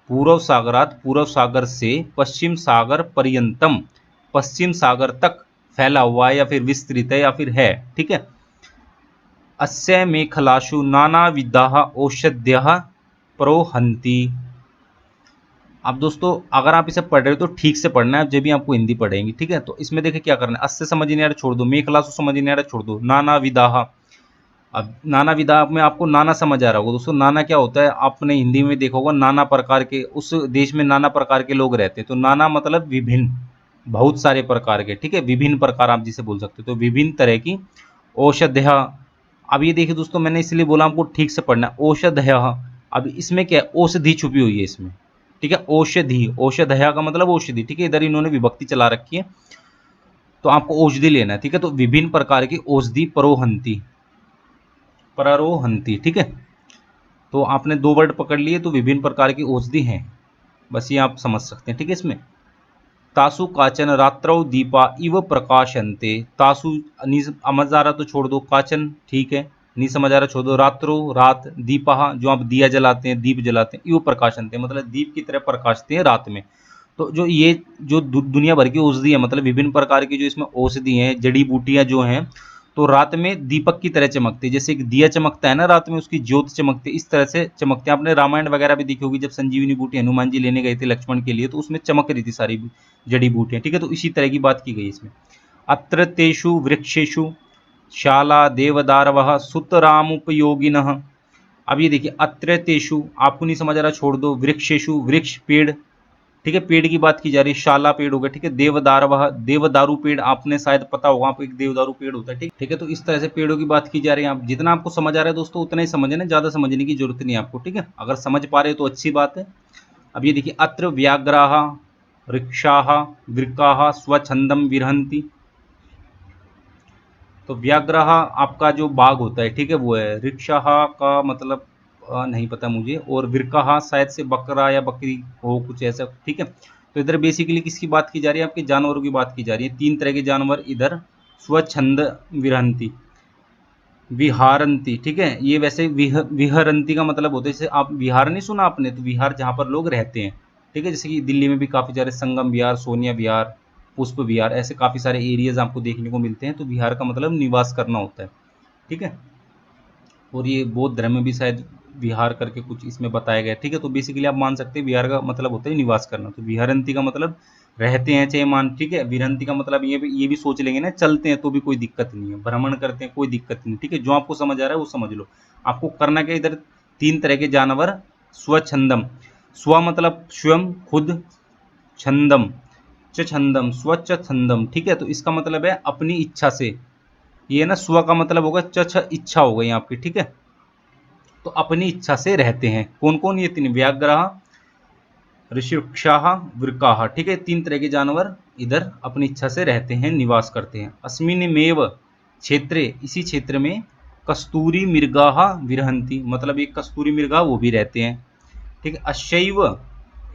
पूर्व सागरात पूर्व सागर से पश्चिम सागर पर्यंतम पश्चिम सागर तक फैला हुआ है, या फिर विस्तृत है, या फिर है। ठीक है, अस्य मेखलाशु नानाविधाः औषध्यः प्रोहन्ति। अब दोस्तों अगर आप इसे पढ़ रहे हो तो ठीक से पढ़ना है, जब भी आपको हिंदी पढ़ेंगी। ठीक है, तो इसमें देखिए क्या करना है, अस्य समझ नहीं आ रहा छोड़ दो, मेखलाशु समझ नहीं आ रहा छोड़ दो, नानाविधाः। अब नाना विधा में आपको नाना समझ आ रहा होगा दोस्तों, नाना क्या होता है आपने हिंदी में देखा होगा, नाना प्रकार के, उस देश में नाना प्रकार के लोग रहते हैं, तो नाना मतलब विभिन्न, बहुत सारे प्रकार के। ठीक है, विभिन्न प्रकार आप जिसे बोल सकते हो, तो विभिन्न तरह की औषधियाँ अब ये देखिए दोस्तों, मैंने इसलिए बोला आपको ठीक से पढ़ना है, औषधयः। अब इसमें क्या है, औषधि छुपी हुई है इसमें, ठीक है। औषधि, औषधयः का मतलब औषधि, ठीक है। इधर इन्होंने विभक्ति चला रखी है, तो आपको औषधि लेना है, ठीक है। तो विभिन्न प्रकार की औषधि परोहंती, परारोहंती, ठीक है। तो आपने दो वर्ड पकड़ लिए, तो विभिन्न प्रकार की औषधि हैं, बस ये आप समझ सकते हैं, ठीक है। इसमें तासु काचन रात्रौ दीपा इव प्रकाशन्ते, तासु नी समझ आ रहा तो छोड़ दो, काचन ठीक है, नहीं समझ आ रहा छोड़ दो, रात्रो रात, दीपा जो आप दिया जलाते हैं, दीप जलाते हैं, इव प्रकाशन्ते मतलब दीप की तरह प्रकाशते हैं रात में। तो जो ये जो दुनिया भर की औषधि है, मतलब विभिन्न प्रकार की जो इसमें औषधि हैं, जड़ी बूटियां जो हैं, तो रात में दीपक की तरह चमकती है। जैसे एक दिया चमकता है ना रात में, उसकी ज्योत चमकती है, इस तरह से चमकते हैं। आपने रामायण वगैरह भी देखी होगी, जब संजीवनी बूटी हनुमान जी लेने गए थे लक्ष्मण के लिए, तो उसमें चमक रही थी सारी जड़ी बूटियां, ठीक है। तो इसी तरह की बात की गई इसमें। अत्र तेषु वृक्षेषु शाला देवदारवः सुतरामुपयोगिनः। अब ये देखिए, अत्र तेषु आपको नहीं समझ आ रहा छोड़ दो, वृक्षेषु वृक्ष पेड़, ठीक है, पेड़ की बात की जा रही है, शाला पेड़ हो गया, ठीक है। देवदार, वह देवदारू पेड़ आपने शायद पता होगा आपको, एक देवदारू पेड़ होता है, ठीक है। तो इस तरह से पेड़ों की बात की जा रही है। आप जितना आपको समझ आ रहा है दोस्तों, उतना ही समझना, ज्यादा समझने की जरूरत नहीं है आपको, ठीक है। अगर समझ पा रहे हो तो अच्छी बात है। अब ये देखिए, अत्र व्याघ्राः वृक्षाः वृक्काः स्वच्छंदम विरहन्ति। तो व्याघ्राः आपका जो बाघ होता है, ठीक है, वो है। वृक्षाः का मतलब नहीं पता मुझे, और वृक्काः शायद से बकरा या बकरी हो, कुछ ऐसा, ठीक है। तो इधर बेसिकली किसकी बात की जा रही है, आपके जानवरों की बात की जा रही है। तीन तरह के जानवर इधर स्वच्छंद विरहंती, विहारंती, ठीक है। ये वैसे विहरंती का मतलब होता है, जैसे आप विहार नहीं सुना आपने, तो विहार जहाँ पर लोग रहते हैं, ठीक है। जैसे कि दिल्ली में भी काफ़ी सारे संगम विहार, सोनिया विहार, पुष्प विहार, ऐसे काफ़ी सारे एरियाज आपको देखने को मिलते हैं। तो विहार का मतलब निवास करना होता है, ठीक है। और ये बौद्ध धर्म में भी शायद विहार करके कुछ इसमें बताया गया है, ठीक है। तो बेसिकली आप मान सकते हैं विहार का मतलब होता है निवास करना। तो विहरंती का मतलब रहते हैं चाहे मान, ठीक है। विहरंती का मतलब ये भी सोच लेंगे ना, चलते हैं तो भी कोई दिक्कत नहीं है, भ्रमण करते हैं कोई दिक्कत नहीं, ठीक है। जो आपको समझ आ रहा है वो समझ लो। आपको करना क्या, इधर तीन तरह के जानवर, स्वच्छंदम, स्व मतलब स्वयं खुद, छंदम छंदम स्वच्छ छंदम, ठीक है। तो इसका मतलब है अपनी इच्छा से, ये ना स्व का मतलब होगा इच्छा हो गई आपकी, ठीक है। तो अपनी इच्छा से रहते हैं। कौन कौन, ये तीन, व्याघ्र ऋषिवृक्षाः वृकाः, ठीक है। तीन तरह के जानवर इधर अपनी इच्छा से रहते हैं, निवास करते हैं। अस्मिन्नेव क्षेत्रे, इसी क्षेत्र में, कस्तूरी मृगाः विरहन्ति, मतलब एक कस्तूरी मृगा वो भी रहते हैं, ठीक है। अश्चैव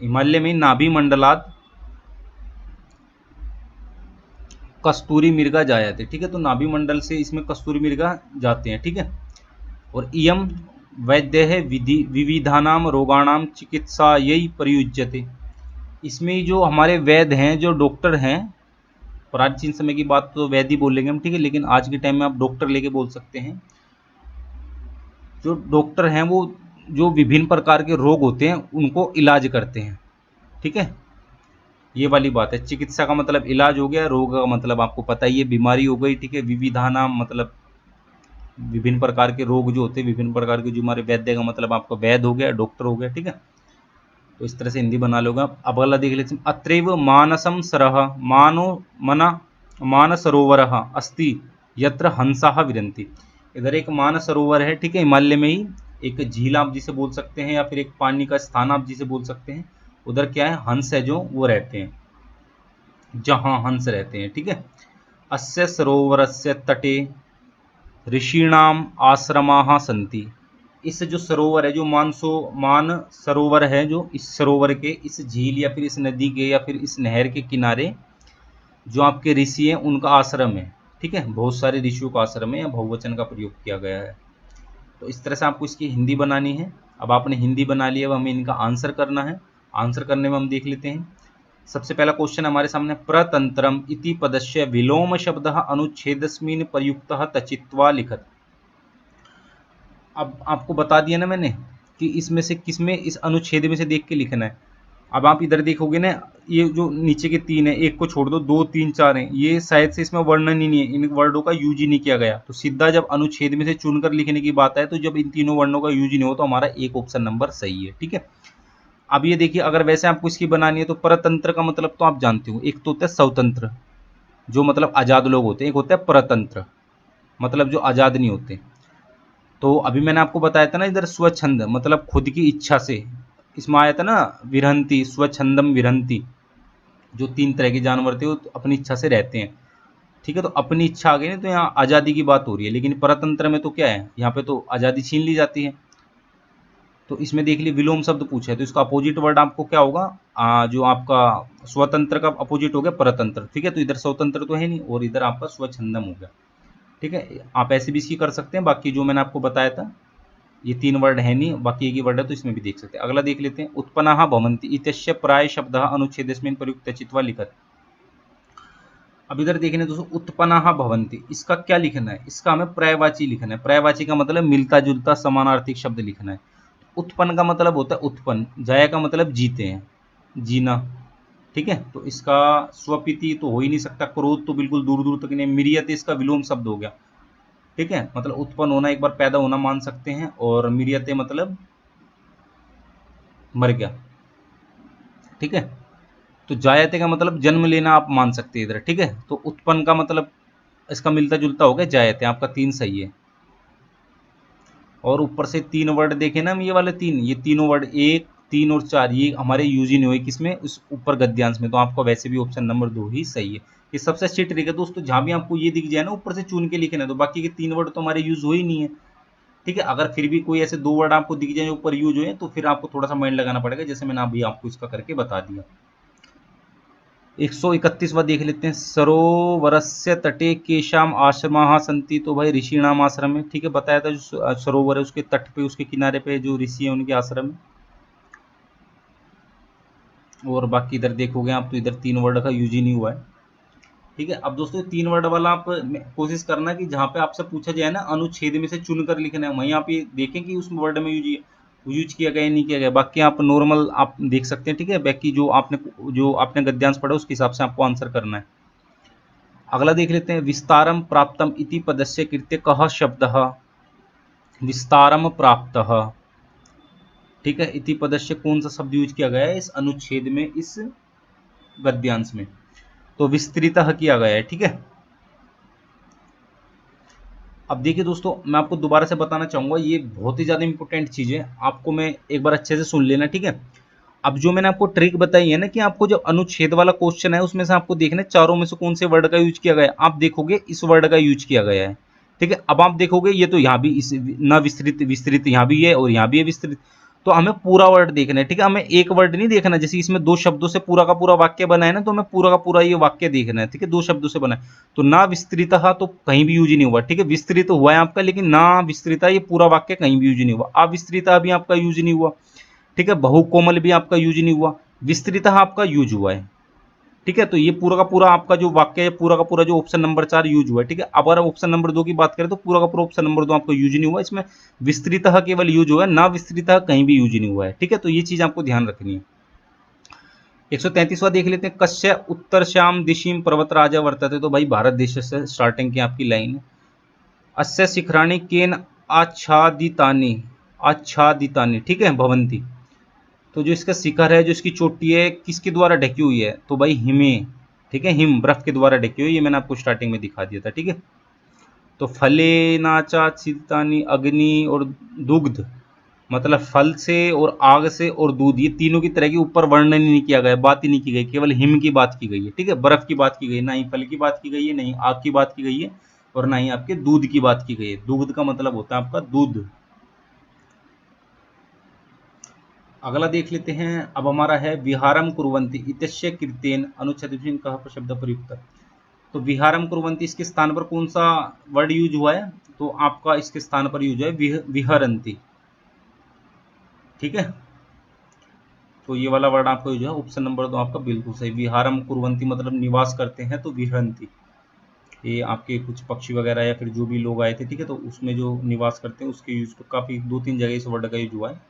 हिमालय में नाभि मंडलात् कस्तूरी मृगा जायते, ठीक है। तो नाभि मंडल से इसमें कस्तूरी मृगा जाते हैं, ठीक है। और इयम वैद्य है विविधानाम रोगाणाम चिकित्सायै प्रयुज्यते। इसमें जो हमारे वैद्य हैं, जो डॉक्टर हैं, प्राचीन समय की बात तो वैद्य बोलेंगे हम, ठीक है, लेकिन आज के टाइम में आप डॉक्टर लेके बोल सकते हैं। जो डॉक्टर हैं वो जो विभिन्न प्रकार के रोग होते हैं उनको इलाज करते हैं, ठीक है। ये वाली बात है। चिकित्सा का मतलब इलाज हो गया, रोग का मतलब आपको पता ही है, बीमारी हो गई, ठीक है। विविधानाम मतलब विभिन्न प्रकार के रोग जो होते हैं, विभिन्न प्रकार के जो हमारे वैद्य का मतलब आपका वैद्य हो गया, डॉक्टर हो गया, ठीक है। तो इस तरह से हिंदी बना लोगे आप। अब अगला देख लेते हैं, अत्रैव मानसम सरः मानो मना मानसरोवर अस्ति यत्र हंसाः विरन्ति। इधर एक मानसरोवर है, ठीक है, हिमालय में ही एक झील आप जिसे बोल सकते हैं, या फिर एक पानी का स्थान आप जिसे बोल सकते हैं। उधर क्या है, हंस है जो वो रहते हैं, जहाँ हंस रहते हैं, ठीक है। अस्य सरोवरस्य तटे ऋषीणाम आश्रमाः सन्ति। इस जो सरोवर है, जो मान सरोवर है, जो इस सरोवर के, इस झील या फिर इस नदी के या फिर इस नहर के किनारे जो आपके ऋषि हैं उनका आश्रम है, ठीक है। बहुत सारे ऋषियों का आश्रम है, या बहुवचन का प्रयोग किया गया है। तो इस तरह से आपको इसकी हिंदी बनानी है। अब आपने हिंदी बना लिया, अब हमें इनका आंसर करना है। आंसर करने में हम देख लेते हैं। सबसे पहला क्वेश्चन हमारे सामने, प्रतंत्रम इति पदस्य विलोम शब्दः अनुच्छेदस्मिन् प्रयुक्तः तचित्वा लिखत। अब आपको बता दिया ना मैंने कि इसमें से किसमें, इस अनुच्छेद में से देख के लिखना है। अब आप इधर देखोगे ना, ये जो नीचे के तीन है, एक को छोड़ दो, 2 3 4 हैं, ये शायद से इसमें वर्णन ही नहीं है, इन वर्डों का यूज ही नहीं किया गया। तो सीधा जब अनुच्छेद में से चुनकर लिखने की बात है, तो जब इन तीनों वर्णों का यूज नहीं हो, तो हमारा एक ऑप्शन नंबर सही है, ठीक है। अब ये देखिए, अगर वैसे आपको इसकी बनानी है, तो परतंत्र का मतलब तो आप जानते हो, एक तो होता है स्वतंत्र, जो मतलब आज़ाद लोग होते हैं, एक होता है परतंत्र, मतलब जो आज़ाद नहीं होते। तो अभी मैंने आपको बताया था ना इधर स्वच्छंद मतलब खुद की इच्छा से, इसमें आया था ना विरहंती, स्वच्छंदम विरहंती, जो 3 तरह के जानवर थे वो अपनी इच्छा से रहते हैं। ठीक है, तो अपनी इच्छा आ गई ना, तो यहाँ आज़ादी की बात हो रही है, लेकिन परतंत्र में तो क्या है, यहाँ पे तो आज़ादी छीन ली जाती है। तो इसमें देख लिए विलोम शब्द पूछा है, तो इसका अपोजिट वर्ड आपको क्या होगा, जो आपका स्वतंत्र का अपोजिट हो गया परतंत्र। ठीक है, तो इधर स्वतंत्र तो है नहीं और इधर आपका स्वच्छंदम हो गया। ठीक है, आप ऐसे भी इसकी कर सकते हैं, बाकी जो मैंने आपको बताया था ये 3 वर्ड है नहीं, बाकी एक ही वर्ड है, तो इसमें भी देख सकते हैं। अगला देख लेते हैं, उत्पन्नाः भवन्ति इत्यस्य प्राय शब्दः अनुच्छेदेस्मिन् प्रयुक्त चित्वा लिखत। अब इधर देखने दोस्तों, उत्पन्नाः भवन्ति, इसका क्या लिखना है, इसका हमें पर्यायवाची लिखना है। पर्यायवाची का मतलब मिलता जुलता समानार्थी शब्द लिखना है। उत्पन्न का मतलब होता है उत्पन्न, जय का मतलब जीते हैं, जीना। ठीक है, तो इसका स्वपिति तो हो ही नहीं सकता, क्रोध तो बिल्कुल दूर दूर तक नहीं, मिरियते इसका विलोम शब्द हो गया। ठीक है, मतलब उत्पन्न होना, एक बार पैदा होना मान सकते हैं, और मिरियते मतलब मर गया। ठीक है, तो जायते का मतलब जन्म लेना आप मान सकते हैं इधर। ठीक है, तो उत्पन्न का मतलब इसका मिलता जुलता हो गया जायते, आपका 3 सही है। और ऊपर से 3 वर्ड देखे ना हम, ये वाले 3, ये तीनों वर्ड 1, 3 और 4 ये हमारे यूज ही नहीं हुए किसमें, उस ऊपर गद्यांश में, तो आपका वैसे भी ऑप्शन नंबर 2 ही सही है। ये सबसे अच्छी ट्रिक है दोस्तों, जहां भी आपको ये दिख जाए ना ऊपर से चुन के लिखना है, तो बाकी के 3 वर्ड तो हमारे यूज हो ही नहीं है। ठीक है, अगर फिर भी कोई ऐसे 2 वर्ड आपको दिख जाए ऊपर यूज हुए, तो फिर आपको थोड़ा सा माइंड लगाना पड़ेगा, जैसे मैंने अभी आपको इसका करके बता दिया। 131वां देख लेते हैं, सरोवरस्य तटे केशाम आश्रमाः सन्ति, तो भाई ऋषिणाम आश्रम है। ठीक है, बताया था जो सरोवर है उसके तट पे, उसके किनारे पे जो ऋषि है उनके आश्रम है। और बाकी इधर देखोगे आप तो इधर 3 वर्ड का यूज ही नहीं हुआ है। ठीक है, अब दोस्तों 3 वर्ड वाला आप कोशिश करना कि जहाँ पे आपसे पूछा जाए ना अनुच्छेद में से चुनकर लिखना है, वहीं आप ये देखें कि उस वर्ड में यूज किया गया या नहीं किया गया। बाकी आप नॉर्मल आप देख सकते हैं। ठीक है, बाकी जो आपने गद्यांश पढ़ा उसके हिसाब से आपको आंसर करना है। अगला देख लेते हैं, विस्तारम प्राप्तम इति पदस्य कृत्य कः शब्दः, विस्तारम प्राप्तः। ठीक है, इति पदस्य कौन सा शब्द यूज किया गया है इस अनुच्छेद में, इस गद्यांश में, तो विस्तृतः किया गया है। ठीक है, अब देखिए दोस्तों, मैं आपको दोबारा से बताना चाहूंगा, ये बहुत ही ज्यादा इंपॉर्टेंट चीज है, आपको मैं एक बार अच्छे से सुन लेना। ठीक है, अब जो मैंने आपको ट्रिक बताई है ना, कि आपको जो अनुच्छेद वाला क्वेश्चन है उसमें से आपको देखना है चारों में से कौन से वर्ड का यूज किया गया है। आप देखोगे इस वर्ड का यूज किया गया है। ठीक है, अब आप देखोगे ये तो यहाँ भी इस न विस्तृत, विस्तृत यहाँ भी है और यहाँ भी है विस्तृत, तो हमें पूरा वर्ड देखना है। ठीक है, हमें एक वर्ड नहीं देखना, जैसे इसमें 2 शब्दों से पूरा का पूरा वाक्य बना है ना, तो हमें पूरा का पूरा ये वाक्य देखना है। ठीक है, 2 शब्दों से बना है, तो ना विस्तृतः तो कहीं भी यूज नहीं हुआ। ठीक है, विस्तृत हुआ है आपका, लेकिन ना विस्तृतः ये पूरा वाक्य कहीं भी यूज नहीं हुआ। अविस्तृतः भी आपका यूज नहीं हुआ। ठीक है, बहुकोमल भी आपका यूज नहीं हुआ, विस्तृतः आपका यूज हुआ है। ठीक है, तो ये पूरा का पूरा आपका जो वाक्य है, पूरा का पूरा जो ऑप्शन नंबर 4 यूज हुआ है। ठीक है, अब अगर ऑप्शन नंबर 2 की बात करें, तो पूरा का पूरा ऑप्शन नंबर 2 आपका यूज नहीं हुआ, इसमें विस्तृतः केवल यूज हुआ है, ना विस्तृतः कहीं भी यूज नहीं हुआ है। ठीक है, तो ये चीज आपको ध्यान रखनी है। 133वां देख लेते हैं, कस्य उत्तरश्याम दिशिम पर्वतराजा वर्तते, तो भाई भारत देश से स्टार्टिंग की आपकी लाइन है। अस्य शिखराणि केन आच्छादितानि, आच्छादितानि, ठीक है, भवंती, तो जो इसका शिखर है, जो इसकी चोटी है, किसके द्वारा ढकी हुई है, तो भाई हिमे। ठीक है, हिम बर्फ के द्वारा ढकी हुई, ये मैंने आपको स्टार्टिंग में दिखा दिया था। ठीक है, तो फले नाचा चितानी, अग्नि और दुग्ध, मतलब फल से और आग से और दूध, ये तीनों की तरह के ऊपर वर्णन ही नहीं किया गया, बात ही नहीं की गई, केवल हिम की बात की गई है। ठीक है, बर्फ की बात की गई, ना ही फल की बात की गई है, नहीं आग की बात की गई है, और ना ही आपके दूध की बात की गई है। दूध का मतलब होता है आपका दूध। अगला देख लेते हैं, अब हमारा है विहारम कुर्वन्ति इत्यस्य कृतेन अनुच्छेद कः शब्द प्रयुक्त, तो विहारम कुर्वन्ति इसके स्थान पर कौन सा वर्ड यूज हुआ है, तो आपका इसके स्थान पर यूज है विहरंती। ठीक है, तो ये वाला वर्ड आपका यूज है, ऑप्शन नंबर 2 आपका बिल्कुल सही, विहारम कुर्वन्ति मतलब निवास करते हैं, तो विहरंती, ये आपके कुछ पक्षी वगैरह या फिर जो भी लोग आए थे। ठीक है, तो उसमें जो निवास करते हैं उसके यूज पर काफी 2-3 जगह इस वर्ड का यूज हुआ है,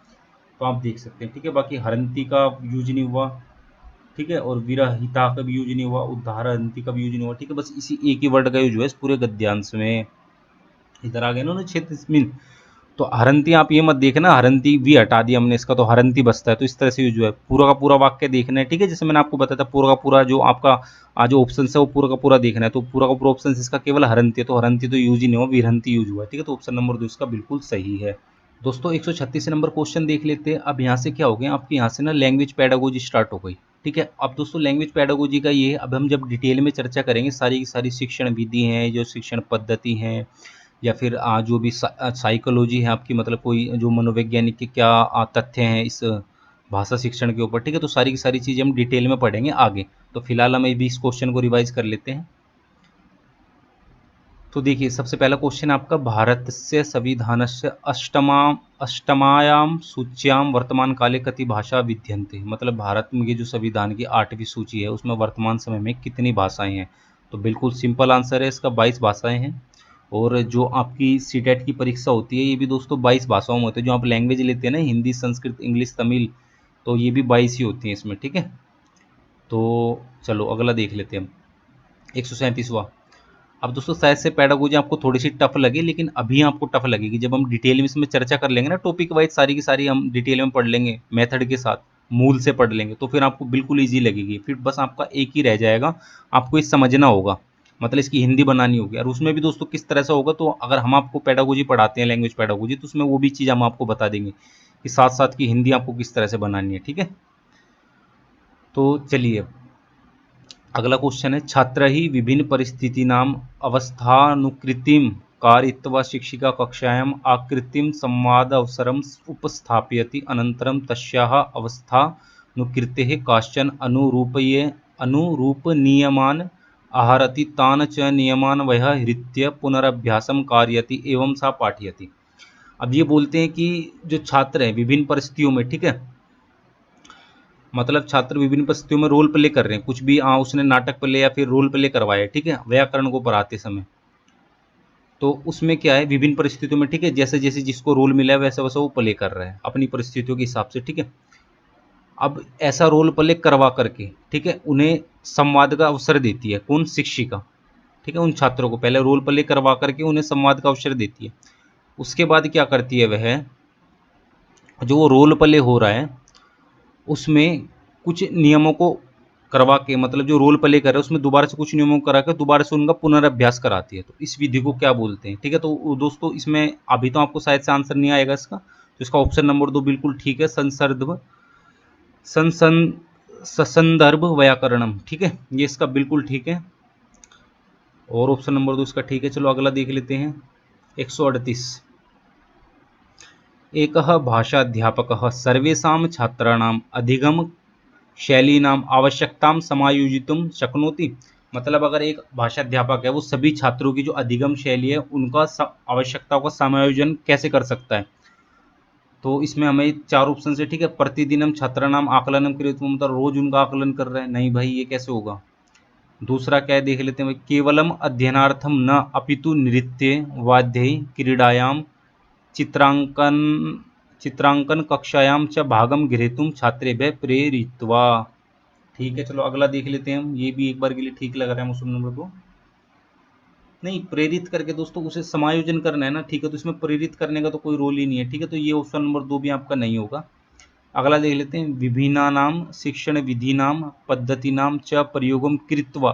तो आप देख सकते हैं। ठीक है, बाकी हरंती का यूज नहीं हुआ। ठीक है, और विरहिता का भी यूज नहीं हुआ, उद्धारंती का भी यूज नहीं हुआ। ठीक है, बस इसी एक ही वर्ड का यूज हुआ है इस पूरे गद्यांश में। इधर आ गए ना क्षेत्र, तो हरंती आप ये मत देखना, हरंती वी हटा दिया हमने इसका, तो हरंती बचता है। तो इस तरह से यूज हुआ है। पूरा का पूरा वाक्य देखना है, ठीक है, जैसे मैंने आपको बताया था, पूरा का पूरा जो आपका जो ऑप्शन है वो पूरा का पूरा देखना है। तो पूरा का पूरा ऑप्शन इसका केवल हरंती है, तो हरंती तो यूज ही नहीं हुआ, विरहंती यूज हुआ है, ठीक है। तो ऑप्शन नंबर 2 इसका बिल्कुल सही है। दोस्तों 136 नंबर क्वेश्चन देख लेते हैं। अब यहाँ से क्या हो गया, आपके यहाँ से ना लैंग्वेज पैडागोजी स्टार्ट हो गई, ठीक है। अब दोस्तों लैंग्वेज पैडागोजी का ये, अब हम जब डिटेल में चर्चा करेंगे, सारी की सारी शिक्षण विधि हैं, जो शिक्षण पद्धति हैं, या फिर जो भी साइकोलॉजी है आपकी, मतलब कोई जो मनोवैज्ञानिक के क्या तथ्य हैं इस भाषा शिक्षण के ऊपर, ठीक है। तो सारी की सारी चीज़ें हम डिटेल में पढ़ेंगे आगे। तो फिलहाल हम अभी इस क्वेश्चन को रिवाइज कर लेते हैं। तो देखिए सबसे पहला क्वेश्चन आपका, भारतस्य संविधानस्य अष्टमायां सूच्यां वर्तमान काले कति भाषा विद्यन्ते, मतलब भारत में जो संविधान की 8वीं सूची है उसमें वर्तमान समय में कितनी भाषाएं हैं। तो बिल्कुल सिंपल आंसर है इसका, 22 भाषाएं हैं। और जो आपकी सीटेट की परीक्षा होती है ये भी दोस्तों 22 भाषाओं में होती है। जो आप लैंग्वेज लेते हैं ना, हिंदी, संस्कृत, इंग्लिश, तमिल, तो ये भी 22 ही होती हैं इसमें, ठीक है। तो चलो अगला देख लेते हैं हम, 137वां। अब दोस्तों शायद से पैडागोजी आपको थोड़ी सी टफ लगे, लेकिन अभी आपको टफ लगेगी जब हम डिटेल में इसमें चर्चा कर लेंगे ना, टॉपिक वाइज सारी की सारी हम डिटेल में पढ़ लेंगे, मेथड के साथ मूल से पढ़ लेंगे, तो फिर आपको बिल्कुल ईजी लगेगी। फिर बस आपका एक ही रह जाएगा, आपको ये समझना होगा, मतलब इसकी हिंदी बनानी होगी। और उसमें भी दोस्तों किस तरह से होगा, तो अगर हम आपको पैडागोजी पढ़ाते हैं, लैंग्वेज पैडागोजी, तो उसमें वो भी चीज़ हम आपको बता देंगे कि साथ साथ की हिंदी आपको किस तरह से बनानी है, ठीक है। तो चलिए अगला क्वेश्चन है, छात्र ही विभिन्न परिस्थितीनाम अवस्थानुकृतिम कारयित्वा शिक्षिका कक्षायाम् आकृतिम संवाद अवसरम उपस्थापयति, अनंतरम तस्याः अवस्थानुकृतेः काश्चन अनुरूपनीयमान आहरति, तान च नियमान वह हृत्य पुनरभ्यासम कारयति एवं सा पाठयति। अब ये बोलते हैं कि जो छात्र हैं विभिन्न परिस्थितियों में, ठीक है, मतलब छात्र विभिन्न परिस्थितियों में रोल प्ले कर रहे हैं, कुछ भी उसने नाटक प्ले या फिर रोल प्ले करवाया, ठीक है, व्याकरण को पढ़ाते समय। तो उसमें क्या है, विभिन्न परिस्थितियों में, ठीक है, जैसे जैसे जिसको रोल मिला है वैसा वैसा वो प्ले कर रहा है अपनी परिस्थितियों के हिसाब से, ठीक है। अब ऐसा रोल प्ले करवा करके, ठीक है, उन्हें संवाद का अवसर देती है, कौन, शिक्षिका, ठीक है। उन छात्रों को पहले रोल प्ले करवा करके उन्हें संवाद का अवसर देती है। उसके बाद क्या करती है वह, जो वो रोल प्ले हो रहा है उसमें कुछ नियमों को करवा के, मतलब जो रोल प्ले कर रहे हैं उसमें दोबारा से कुछ नियमों को करा के दोबारा से उनका पुनर्अभ्यास कराती है। तो इस विधि को क्या बोलते हैं, ठीक है। तो दोस्तों इसमें अभी तो आपको शायद से आंसर नहीं आएगा इसका, तो इसका ऑप्शन नंबर 2 बिल्कुल ठीक है, ससंदर्भ व्याकरणम, ठीक है, ये इसका बिल्कुल ठीक है। और ऑप्शन नंबर 2 इसका ठीक है। चलो अगला देख लेते हैं, 138। एकः भाषाध्यापकः सर्वेषां छात्राणाम् अधिगम शैलीनाम आवश्यकतां समायोजितुं शक्नोति, मतलब अगर एक भाषाध्यापक है वो सभी छात्रों की जो अधिगम शैली है उनका आवश्यकताओं का समायोजन कैसे कर सकता है। तो इसमें हमें 4 ऑप्शन है, ठीक है। प्रतिदिनम छात्राणाम आकलनम कृत्वा, मतलब रोज उनका आकलन कर रहे हैं, नहीं भाई ये कैसे होगा। दूसरा क्या है देख लेते हैं, केवलम अध्ययनार्थम न अपितु नृत्य वाद्य क्रीडायाम चित्रांकन चित्रांकन कक्षायां च भागम गृहीतुं छात्रेभ्यः प्रेरित्वा, ठीक है। चलो अगला देख लेते हैं हम, ये भी एक बार के लिए ठीक लग रहा है ऑप्शन नंबर 2। नहीं, प्रेरित करके दोस्तों उसे समायोजन करना है ना, ठीक है, तो इसमें प्रेरित करने का तो कोई रोल ही नहीं है, ठीक है। तो ये ऑप्शन नंबर 2 भी आपका नहीं होगा। अगला देख लेते हैं, विभिन्नानाम शिक्षण विधिनाम पद्धतिनाम च प्रयोगम कृत्वा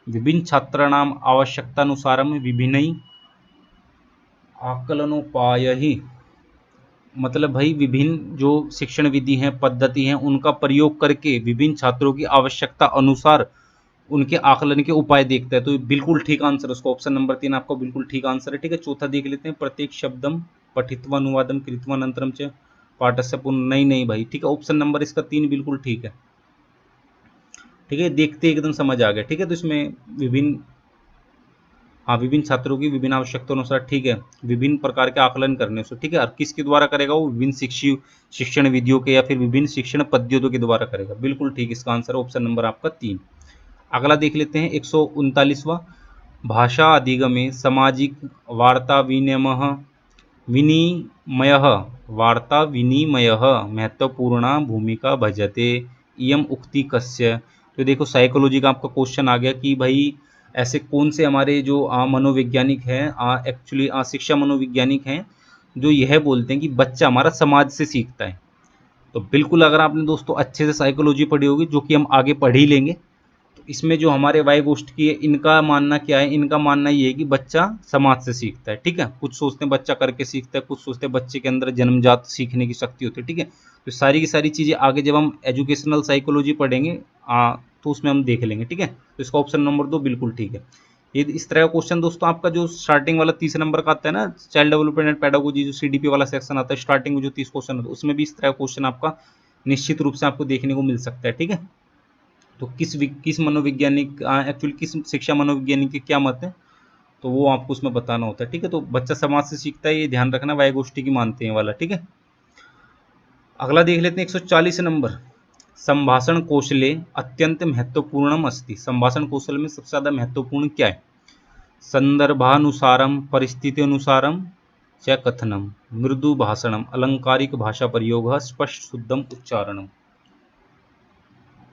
विभिन्न छात्राणाम आवश्यकतानुसारम विभिन्न आकलनोपाय ही, मतलब भाई विभिन्न जो शिक्षण विधि हैं, पद्धति हैं, उनका प्रयोग करके विभिन्न छात्रों की आवश्यकता अनुसार उनके आकलन के उपाय देखता है। तो बिल्कुल ठीक आंसर उसका ऑप्शन नंबर 3 आपका बिल्कुल ठीक आंसर है, ठीक है। चौथा देख लेते हैं, प्रत्येक शब्दम पठित्वा अनुवादम कृत्वा अनंतरम च पाठस्य पुनः, नहीं भाई, ठीक है, ऑप्शन नंबर इसका 3 बिल्कुल ठीक है, ठीक है, देखते एकदम समझ आ गया, ठीक है। तो इसमें विभिन्न, हाँ, विभिन्न छात्रों की विभिन्न आवश्यकताओं अनुसार, ठीक है, विभिन्न प्रकार के आकलन करने से, ठीक है। और किसके द्वारा करेगा वो, विभिन्न शिक्षण विधियों के या फिर विभिन्न शिक्षण पद्धतियों के द्वारा करेगा, बिल्कुल ठीक, इसका आंसर ऑप्शन नंबर आपका 3। अगला देख लेते हैं, 139वां, भाषा अधिगमे सामाजिक वार्ता विनिमयः वार्ता विनिमयः महत्वपूर्णा भूमिका भजते, इयम उक्ति कस्य। तो देखो साइकोलॉजी का आपका क्वेश्चन आ गया कि भाई ऐसे कौन से हमारे जो मनोवैज्ञानिक हैं, एक्चुअली शिक्षा मनोवैज्ञानिक हैं जो यह बोलते हैं कि बच्चा हमारा समाज से सीखता है। तो बिल्कुल अगर आपने दोस्तों अच्छे से साइकोलॉजी पढ़ी होगी, जो कि हम आगे पढ़ ही लेंगे, तो इसमें जो हमारे वाई गोष्ठ की है, इनका मानना क्या है? इनका मानना ये है कि बच्चा समाज से सीखता है। ठीक है, कुछ सोचते हैं बच्चा करके सीखता है, कुछ सोचते हैं बच्चे के अंदर जन्मजात सीखने की शक्ति होती है। ठीक है, तो सारी की सारी चीज़ें आगे जब हम एजुकेशनल साइकोलॉजी पढ़ेंगे तो उसमें हम देख लेंगे। ठीक है, तो इसका ऑप्शन नंबर 2 बिल्कुल ठीक है। ये इस तरह का क्वेश्चन दोस्तों आपका जो स्टार्टिंग वाला तीसरे नंबर का आता है ना, चाइल्ड डेवलपमेंट एंड पेडागोजी, जो सीडीपी वाला सेक्शन आता है, स्टार्टिंग में जो 30 क्वेश्चन होता है, उसमें भी इस तरह का क्वेश्चन आपका निश्चित रूप से आपको देखने को मिल सकता है। ठीक है, तो किस मनोवैज्ञानिक एक्चुअली किस शिक्षा मनोवैज्ञानिक के क्या मत है, तो वो आपको उसमें बताना होता है। ठीक है, तो बच्चा समाज से सीखता है, ये ध्यान रखना, वाई गोष्ठी की मानते हैं वाला। ठीक है, अगला देख लेते हैं 140 नंबर। संभाषण कौशले अत्यंत महत्वपूर्णम अस्ति। संभाषण कौशल में सबसे ज़्यादा महत्वपूर्ण क्या है? संदर्भानुसारम, परिस्थिति अनुसारम, च कथनम, मृदु भाषणम, अलंकारिक भाषा प्रयोग, स्पष्ट शुद्धम उच्चारणम।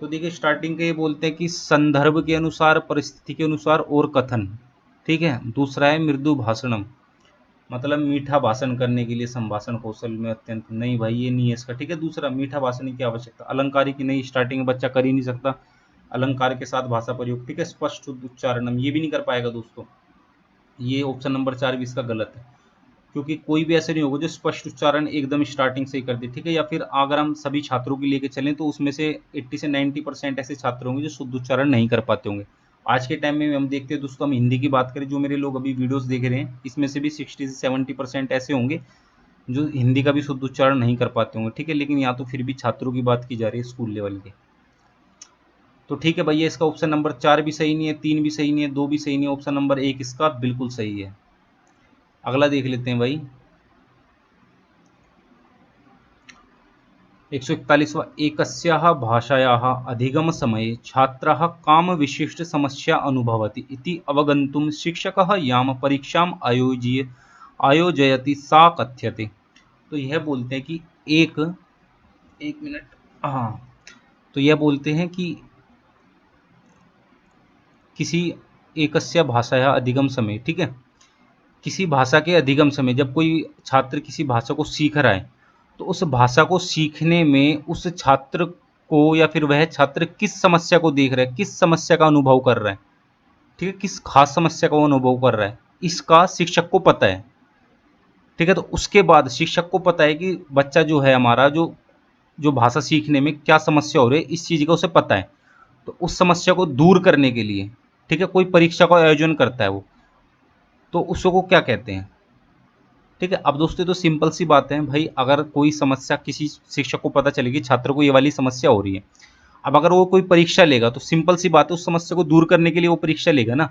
तो देखिए स्टार्टिंग के ये बोलते हैं कि संदर्भ के अनुसार, परिस्थिति के अनुसार और कथन। ठीक है, दूसरा है मृदु भाषणम, मतलब मीठा भाषण करने के लिए संभाषण कौशल में अत्यंत, नहीं भाई ये नहीं है इसका। ठीक है, दूसरा मीठा भाषण की आवश्यकता, अलंकारिक की नहीं, स्टार्टिंग में बच्चा कर ही नहीं सकता अलंकार के साथ भाषा प्रयोग। ठीक है, स्पष्ट शुद्ध उच्चारणम, ये भी नहीं कर पाएगा दोस्तों, ये ऑप्शन नंबर 4 भी इसका गलत है, क्योंकि कोई भी ऐसे नहीं होगा जो स्पष्ट उच्चारण एकदम स्टार्टिंग से ही कर दे। ठीक है, या फिर अगर हम सभी छात्रों की लेके चलें तो उसमें से 80 से 90% ऐसे छात्र होंगे जो शुद्ध उच्चारण नहीं कर पाते होंगे। आज के टाइम में हम देखते हैं दोस्तों, हम हिंदी की बात करें, जो मेरे लोग अभी वीडियोस देख रहे हैं, इसमें से भी 60 से 70% ऐसे होंगे जो हिंदी का भी शुद्ध उच्चारण नहीं कर पाते होंगे। ठीक है, लेकिन यहाँ तो फिर भी छात्रों की बात की जा रही है स्कूल लेवल के। तो ठीक है भैया, इसका ऑप्शन नंबर 4 भी सही नहीं है, 3 भी सही नहीं है, 2 भी सही नहीं है, ऑप्शन नंबर 1 इसका बिल्कुल सही है। अगला देख लेते हैं भाई 141वां। एकस्याः भाषायाः अधिगमसमये छात्रः कामविशिष्टसमस्या अनुभवति इति अवगन्तुं शिक्षकः यां परीक्षाम् आयोजयति सा कथ्यते। तो यह बोलते हैं कि एक एक मिनट, हाँ, तो यह बोलते हैं कि किसी एकस्य भाषाया अधिगम समय, ठीक है, किसी भाषा के अधिगम समय, जब कोई छात्र किसी भाषा को सीख रहा है, तो उस भाषा को सीखने में उस छात्र को या फिर वह छात्र किस समस्या को देख रहा है, किस समस्या का अनुभव कर रहा है, ठीक है, किस खास समस्या का वो अनुभव कर रहा है, इसका शिक्षक को पता है। ठीक है, तो उसके बाद शिक्षक को पता है कि बच्चा जो है हमारा, जो जो भाषा सीखने में क्या समस्या हो रही है, इस चीज़ का उसे पता है। तो उस समस्या को दूर करने के लिए, ठीक है, कोई परीक्षा का आयोजन करता है वो, तो उसको क्या कहते हैं? ठीक है, अब दोस्तों तो सिंपल सी बात है भाई, अगर कोई समस्या किसी शिक्षक को पता चलेगी छात्र को ये वाली समस्या हो रही है, अब अगर वो कोई परीक्षा लेगा तो सिंपल सी बात है उस समस्या को दूर करने के लिए वो परीक्षा लेगा ना,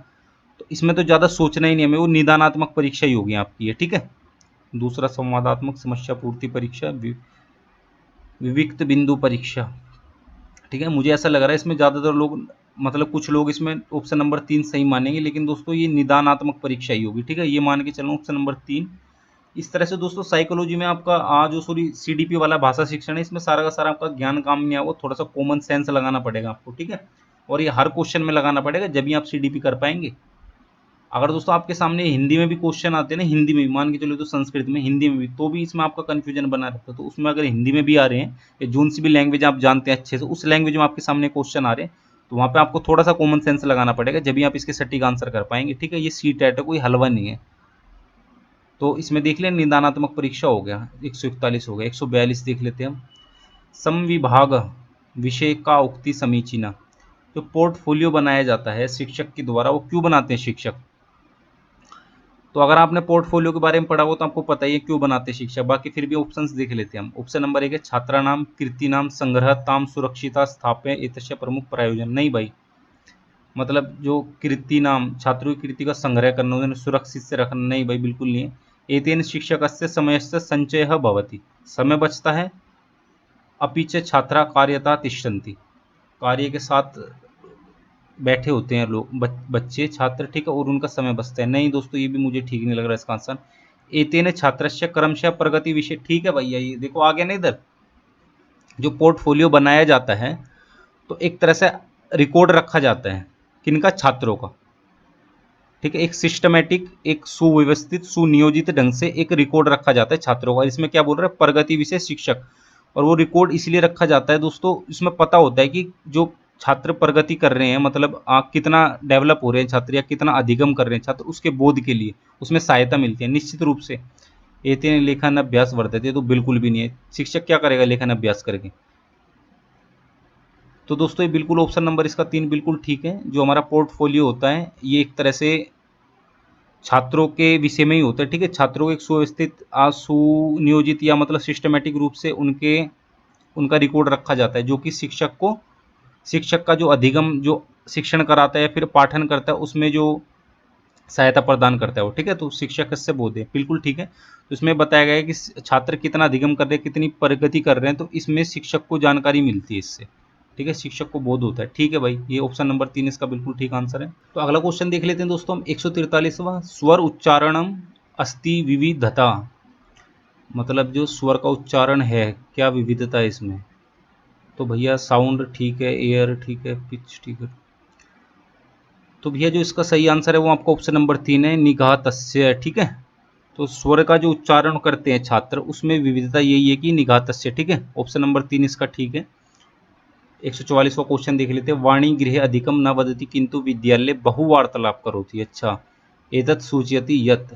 तो इसमें तो ज़्यादा सोचना ही नहीं हमें, वो निदानात्मक परीक्षा ही होगी आपकी ये। ठीक है, दूसरा संवादात्मक समस्या पूर्ति परीक्षा, विविक्त बिंदु परीक्षा। ठीक है, मुझे ऐसा लग रहा है इसमें ज़्यादातर लोग, मतलब कुछ लोग इसमें ऑप्शन नंबर 3 सही मानेंगे, लेकिन दोस्तों ये निदानात्मक परीक्षा ही होगी। ठीक है, ये मान के चलो ऑप्शन नंबर 3। इस तरह से दोस्तों साइकोलॉजी में आपका जो सॉरी सीडीपी वाला भाषा शिक्षण है, इसमें सारा का सारा आपका ज्ञान काम नहीं आएगा, थोड़ा सा कॉमन सेंस लगाना पड़ेगा आपको। ठीक है, और ये हर क्वेश्चन में लगाना पड़ेगा, जब भी आप सीडीपी कर पाएंगे। अगर दोस्तों आपके सामने हिंदी में भी क्वेश्चन आते हैं ना, हिंदी में भी मान के चलो, तो संस्कृत में, हिंदी में भी, तो भी इसमें आपका कंफ्यूजन बना रहता है। तो उसमें अगर हिंदी में भी आ रहे हैं या जोन सी भी लैंग्वेज आप जानते हैं अच्छे से, उस लैंग्वेज में आपके सामने क्वेश्चन आ रहे हैं, तो वहाँ पे आपको थोड़ा सा कॉमन सेंस लगाना पड़ेगा, जब भी आप इसके सटीक आंसर कर पाएंगे। ठीक है, ये सी टेट है, कोई हलवा नहीं है। तो इसमें देख लें निदानात्मक परीक्षा हो गया, 141 हो गया। 142 देख लेते हैं हम। समविभाग विषय का उक्ति समीचीना। जो पोर्टफोलियो बनाया जाता है शिक्षक के द्वारा, वो क्यों बनाते हैं शिक्षक? तो अगर आपने पोर्टफोलियो के बारे में पढ़ा हो तो आपको पता ही है क्यों बनाते हैं शिक्षक। बाकी फिर भी ऑप्शंस देख लेते हैं हम। ऑप्शन नंबर 1 है छात्रा नाम कीर्ति नाम संग्रह ताम सुरक्षिता स्थाप्य एतस्य प्रमुख प्रयोजन। नहीं भाई, मतलब जो कीर्ति नाम, छात्रों की कीर्ति का संग्रह करना, उन्हें सुरक्षित से रखना, नहीं भाई बिल्कुल नहीं है। एतेन शिक्षकस्य समयस्य संचयः भवति, समय बचता है। अपि च छात्रा कार्यता तिष्ठन्ति, कार्य के साथ बैठे होते हैं लोग, बच्चे छात्र, ठीक है, और उनका समय बचता है। नहीं दोस्तों, ये भी मुझे ठीक नहीं लग रहा इसका आंसर। एतेन छात्रस्य क्रमशः प्रगति विषय, ठीक है भैया, ये देखो आ गया ना इधर। जो पोर्टफोलियो बनाया जाता है तो एक तरह से रिकॉर्ड रखा जाता है, किनका? छात्रों का। ठीक है, एक सिस्टमेटिक, एक सुव्यवस्थित, सुनियोजित ढंग से एक रिकॉर्ड रखा जाता है छात्रों का। इसमें क्या बोल रहा है, प्रगति विषय शिक्षक। और वो रिकॉर्ड इसलिए रखा जाता है दोस्तों, इसमें पता होता है कि जो छात्र प्रगति कर रहे हैं, मतलब कितना डेवलप हो रहे हैं छात्र या कितना अधिगम कर रहे हैं छात्र, उसके बोध के लिए उसमें सहायता मिलती है निश्चित रूप से। एतेन लेखन अभ्यास वर्धते, तो बिल्कुल भी नहीं है। शिक्षक क्या करेगा लेखन अभ्यास करके? तो दोस्तों ये बिल्कुल ऑप्शन नंबर इसका 3 बिल्कुल ठीक है। जो हमारा पोर्टफोलियो होता है ये एक तरह से छात्रों के विषय में ही होता है। ठीक है, छात्रों को एक सुव्यवस्थित, सुनियोजित या मतलब सिस्टमेटिक रूप से उनका रिकॉर्ड रखा जाता है, जो कि शिक्षक का जो अधिगम, जो शिक्षण कराता है या फिर पाठन करता है, उसमें जो सहायता प्रदान करता है वो। ठीक है, तो शिक्षक इससे बोध है, बिल्कुल ठीक है। तो इसमें बताया गया है कि छात्र कितना अधिगम कर रहे हैं, कितनी प्रगति कर रहे हैं, तो इसमें शिक्षक को जानकारी मिलती है इससे। ठीक है, शिक्षक को बोध होता है। ठीक है भाई, ये ऑप्शन नंबर 3 इसका बिल्कुल ठीक आंसर है। तो अगला क्वेश्चन देख लेते हैं दोस्तों हम, 143वां, स्वर उच्चारणम अस्ति विविधता। मतलब जो स्वर का उच्चारण है, क्या विविधता है इसमें? तो भैया साउंड ठीक है, एयर ठीक है, पिच ठीक है। तो भैया जो इसका सही आंसर है वो आपका ऑप्शन नंबर 3 है, निघातस्य। ठीक है, तो स्वर का जो उच्चारण करते हैं छात्र, उसमें विविधता यही है कि निघातस्य। ठीक है, ऑप्शन नंबर 3 इसका ठीक है। 144वां क्वेश्चन देख लेते हैं, वाणी गृहे अधिकम न वदति किंतु विद्यालय बहुवार्तालाप करोति। अच्छा, एतत् सूचयति यत्,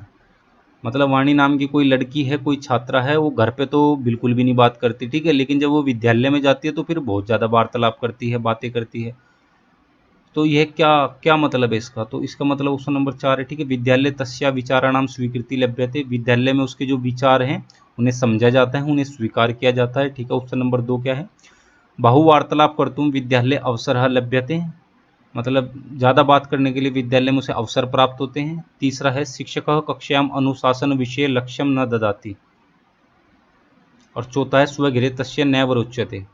मतलब वाणी नाम की कोई लड़की है, कोई छात्रा है, वो घर पे तो बिल्कुल भी नहीं बात करती। ठीक है, लेकिन जब वो विद्यालय में जाती है तो फिर बहुत ज़्यादा वार्तालाप करती है, बातें करती है। तो यह क्या क्या मतलब है इसका? तो इसका मतलब ऑप्शन नंबर 4 है। ठीक है, विद्यालय तस्या विचाराणाम स्वीकृति लभ्यते, विद्यालय में उसके जो विचार हैं उन्हें समझा जाता है, उन्हें स्वीकार किया जाता है। ठीक है, ऑप्शन नंबर 2 क्या है? बहुवार्तालाप कर्तुम विद्यालय अवसरः लभ्यते, मतलब ज़्यादा बात करने के लिए विद्यालय में उसे अवसर प्राप्त होते हैं। तीसरा है, शिक्षकः कक्ष्याम अनुशासन विषये लक्ष्यम न ददाति। और चौथा है, स्वगृहे तस्य नैव रोच्यते।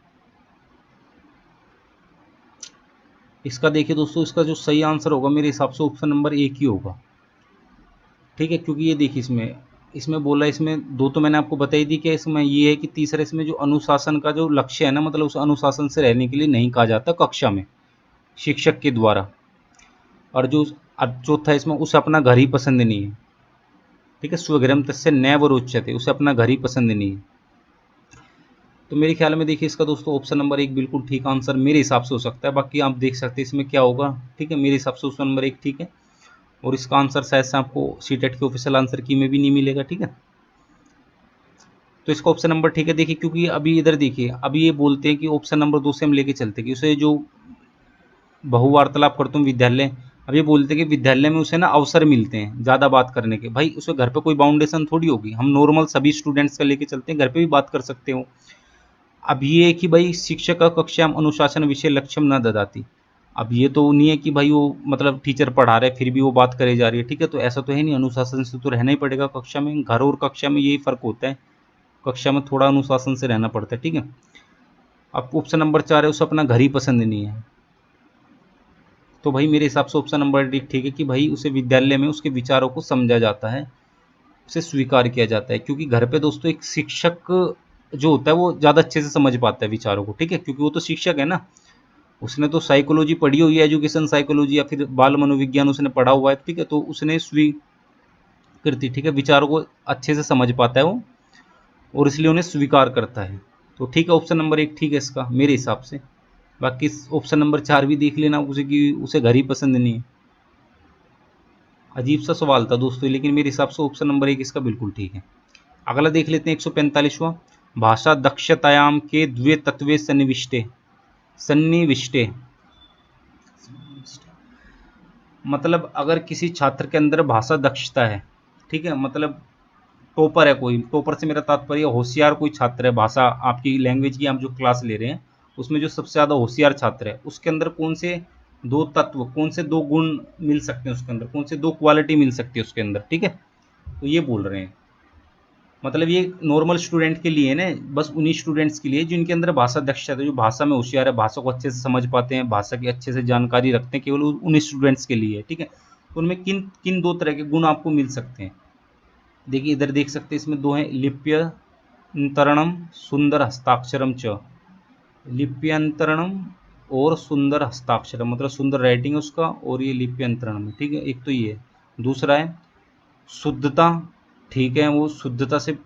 इसका देखिए दोस्तों, इसका जो सही आंसर होगा मेरे हिसाब से ऑप्शन नंबर 1 ही होगा। ठीक है, क्योंकि ये देखिए इसमें इसमें बोला, इसमें दो तो मैंने आपको बताई दी कि इसमें ये है कि तीसरा इसमें जो अनुशासन का जो लक्ष्य है ना, मतलब उस अनुशासन से रहने के लिए नहीं कहा जाता कक्षा में शिक्षक के द्वारा। और जो चौथा इसमें उसे अपना घर ही पसंद नहीं है। ठीक है, स्वगृहम तस्य नैव रोच्यते, उसे अपना घर ही पसंद नहीं है। तो मेरे ख्याल में देखिए इसका दोस्तों ऑप्शन नंबर 1 बिल्कुल ठीक आंसर मेरे हिसाब से हो सकता है। बाकी आप देख सकते हैं इसमें क्या होगा। ठीक है, मेरे हिसाब से ऑप्शन नंबर 1 ठीक है। और इसका आंसर शायद से आपको सीटेट के ऑफिशियल आंसर की में भी नहीं मिलेगा। ठीक है, तो इसका ऑप्शन नंबर ठीक है। देखिए, क्योंकि अभी इधर देखिए, अभी ये बोलते हैं कि ऑप्शन नंबर 2 से हम लेके चलते हैं कि उसे जो बहुवार्तालाप करता हूँ विद्यालय, अब ये बोलते हैं कि विद्यालय में उसे ना अवसर मिलते हैं ज़्यादा बात करने के। भाई उसे घर पे कोई बाउंडेशन थोड़ी होगी, हम नॉर्मल सभी स्टूडेंट्स का लेके चलते हैं, घर पे भी बात कर सकते हो। अब ये है कि भाई शिक्षक कक्षाम अनुशासन विषय लक्ष्यम न ददाती। अब ये तो नहीं है कि भाई वो मतलब टीचर पढ़ा रहे फिर भी वो बात करे जा रही है। ठीक है, तो ऐसा तो है नहीं, अनुशासन से तो रहना ही पड़ेगा कक्षा में। घर और कक्षा में यही फ़र्क होता है, कक्षा में थोड़ा अनुशासन से रहना पड़ता है। ठीक है, अब ऑप्शन नंबर 4 है, उसे अपना घर ही पसंद नहीं है। तो भाई मेरे हिसाब से ऑप्शन नंबर ठीक है कि भाई उसे विद्यालय में उसके विचारों को समझा जाता है, उसे स्वीकार किया जाता है। क्योंकि घर पे दोस्तों एक शिक्षक जो होता है वो ज़्यादा अच्छे से समझ पाता है विचारों को। ठीक है, क्योंकि वो तो शिक्षक है ना, उसने तो साइकोलॉजी पढ़ी हुई है, एजुकेशन साइकोलॉजी या फिर बाल मनोविज्ञान उसने पढ़ा हुआ है। ठीक है, तो उसने स्वीकृति, ठीक है, विचारों को अच्छे से समझ पाता है वो, और इसलिए उन्हें स्वीकार करता है। तो ठीक है, ऑप्शन नंबर 1 ठीक है इसका मेरे हिसाब से। बाकी ऑप्शन नंबर 4 भी देख लेना उसे कि उसे घर ही पसंद नहीं है। अजीब सा सवाल था दोस्तों, लेकिन मेरे हिसाब से ऑप्शन नंबर 1 इसका बिल्कुल ठीक है। अगला देख लेते हैं 145वां, भाषा दक्षतायाम के द्वे तत्वे सन्निविष्टे। सन्निविष्टे मतलब अगर किसी छात्र के अंदर भाषा दक्षता है, ठीक है, मतलब टॉपर है कोई, टॉपर से मेरा तात्पर्य होशियार कोई छात्र है, भाषा आपकी लैंग्वेज की आप जो क्लास ले रहे हैं उसमें जो सबसे ज़्यादा होशियार छात्र है, उसके अंदर कौन से दो तत्व, कौन से दो गुण मिल सकते हैं उसके अंदर, कौन से दो क्वालिटी मिल सकती है उसके अंदर। ठीक है, तो ये बोल रहे हैं, मतलब ये नॉर्मल स्टूडेंट के लिए ना, बस उन्हीं स्टूडेंट्स के लिए जिनके अंदर भाषा दक्षता है, जो भाषा में होशियार है, भाषा को अच्छे से समझ पाते हैं, भाषा की अच्छे से जानकारी रखते हैं, केवल उन्हीं स्टूडेंट्स के लिए है। ठीक है, तो उनमें किन किन दो तरह के गुण आपको मिल सकते हैं? देखिए इधर देख सकते हैं, इसमें दो हैं, लिप्यंतरणम सुंदर हस्ताक्षरम च। लिप्यंतरणम और सुंदर हस्ताक्षरम, मतलब सुंदर राइटिंग है उसका, और ये लिप्यंतरण में। ठीक है, एक तो ये है। दूसरा है शुद्धता, ठीक है, वो शुद्धता से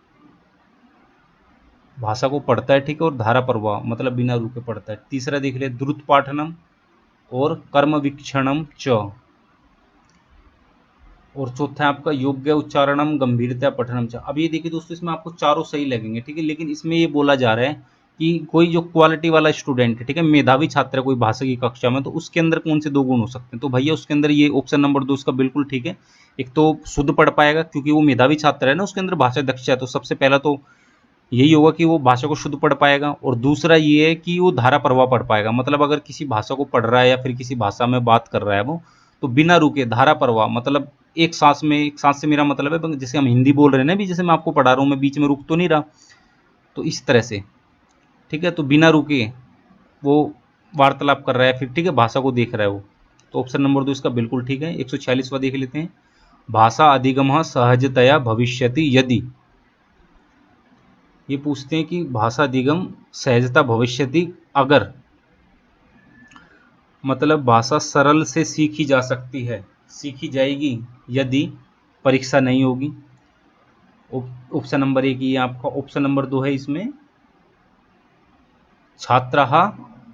भाषा को पढ़ता है, ठीक है, और धारा प्रवाह मतलब बिना रुके पढ़ता है। तीसरा देख ले द्रुत पाठनम और कर्म वीक्षणम च, और चौथा है आपका योग्य उच्चारणम गंभीरता पठनम च। अब ये देखिए दोस्तों, इसमें आपको चारों सही लगेंगे, ठीक है, लेकिन इसमें ये बोला जा रहा है कि कोई जो क्वालिटी वाला स्टूडेंट है, ठीक है, मेधावी छात्र है कोई भाषा की कक्षा में, तो उसके अंदर कौन से 2 गुण हो सकते हैं? तो भैया उसके अंदर ये ऑप्शन नंबर 2 उसका बिल्कुल ठीक है। एक तो शुद्ध पढ़ पाएगा क्योंकि वो मेधावी छात्र है ना, उसके अंदर भाषा दक्षता है, तो सबसे पहला तो यही होगा कि वो भाषा को शुद्ध पढ़ पाएगा। और दूसरा ये है कि वो धारा प्रवाह पढ़ पाएगा, मतलब अगर किसी भाषा को पढ़ रहा है या फिर किसी भाषा में बात कर रहा है वो, तो बिना रुके धारा प्रवाह मतलब एक सांस में, एक सांस से मेरा मतलब है जैसे हम हिंदी बोल रहे हैं ना, भी जैसे मैं आपको पढ़ा रहा हूँ, मैं बीच में रुक तो नहीं रहा, तो इस तरह से, ठीक है, तो बिना रुके वो वार्तालाप कर रहा है, फिर ठीक है भाषा को देख रहा है वो। तो ऑप्शन नंबर 2 इसका बिल्कुल ठीक है। 146वां देख लेते हैं, भाषा अधिगम सहजतया भविष्यति यदि, ये पूछते हैं कि भाषा अधिगम सहजता भविष्यति अगर, मतलब भाषा सरल से सीखी जा सकती है, सीखी जाएगी यदि परीक्षा नहीं होगी। ऑप्शन नंबर 1 ये आपका। ऑप्शन नंबर 2 है इसमें छात्राः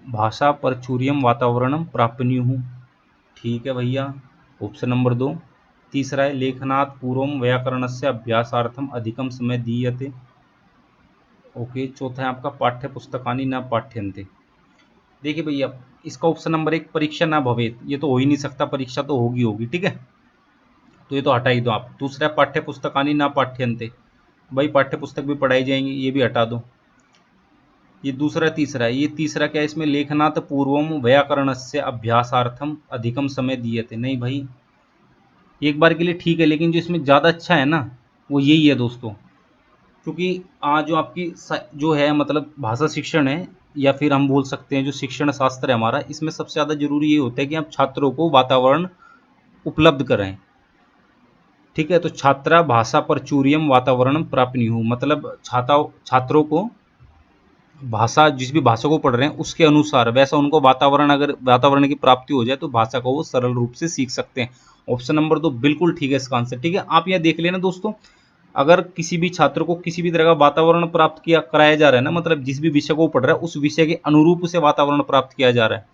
भाषा प्राचुर्यम वातावरणम प्राप्नुयुः, ठीक है भैया, ऑप्शन नंबर 2। तीसरा है लेखनात् पूर्वम व्याकरणस्य अभ्यासार्थम अधिकम समय दीयते, ओके। चौथा है आपका पाठ्य पुस्तकानि न पाठ्यन्ते। देखिए भैया, इसका ऑप्शन नंबर 1 परीक्षा ना भवेत, ये तो हो ही नहीं सकता, परीक्षा तो होगी होगी, ठीक है, तो ये तो हटा ही दो आप। दूसरा पाठ्य पुस्तकानि ना पाठ्यन्ते, भाई पाठ्य पुस्तक भी पढ़ाई जाएंगी, ये भी हटा दो। ये दूसरा। तीसरा, ये तीसरा क्या है इसमें, लेखनात् पूर्वम व्याकरणस्य अभ्यासार्थम अधिकम समय दीयते, नहीं भाई, एक बार के लिए ठीक है, लेकिन जो इसमें ज़्यादा अच्छा है ना वो यही है दोस्तों, क्योंकि आज जो आपकी जो है मतलब भाषा शिक्षण है, या फिर हम बोल सकते हैं जो शिक्षण शास्त्र है हमारा, इसमें सबसे ज़्यादा जरूरी ये होता है कि आप छात्रों को वातावरण उपलब्ध कराएं, ठीक है। तो छात्रा भाषा प्राचुर्यम वातावरण प्राप्नुयुः, मतलब छात्रों को भाषा, जिस भी भाषा को पढ़ रहे हैं उसके अनुसार वैसा उनको वातावरण, अगर वातावरण की प्राप्ति हो जाए तो भाषा को वो सरल रूप से सीख सकते हैं। ऑप्शन नंबर 2 बिल्कुल ठीक है इसका आंसर, ठीक है। आप यह देख लेना दोस्तों, अगर किसी भी छात्र को किसी भी तरह का वातावरण प्राप्त किया कराया जा रहा है ना, मतलब जिस भी विषय को पढ़ रहा है उस विषय के अनुरूप से वातावरण प्राप्त किया जा रहा है,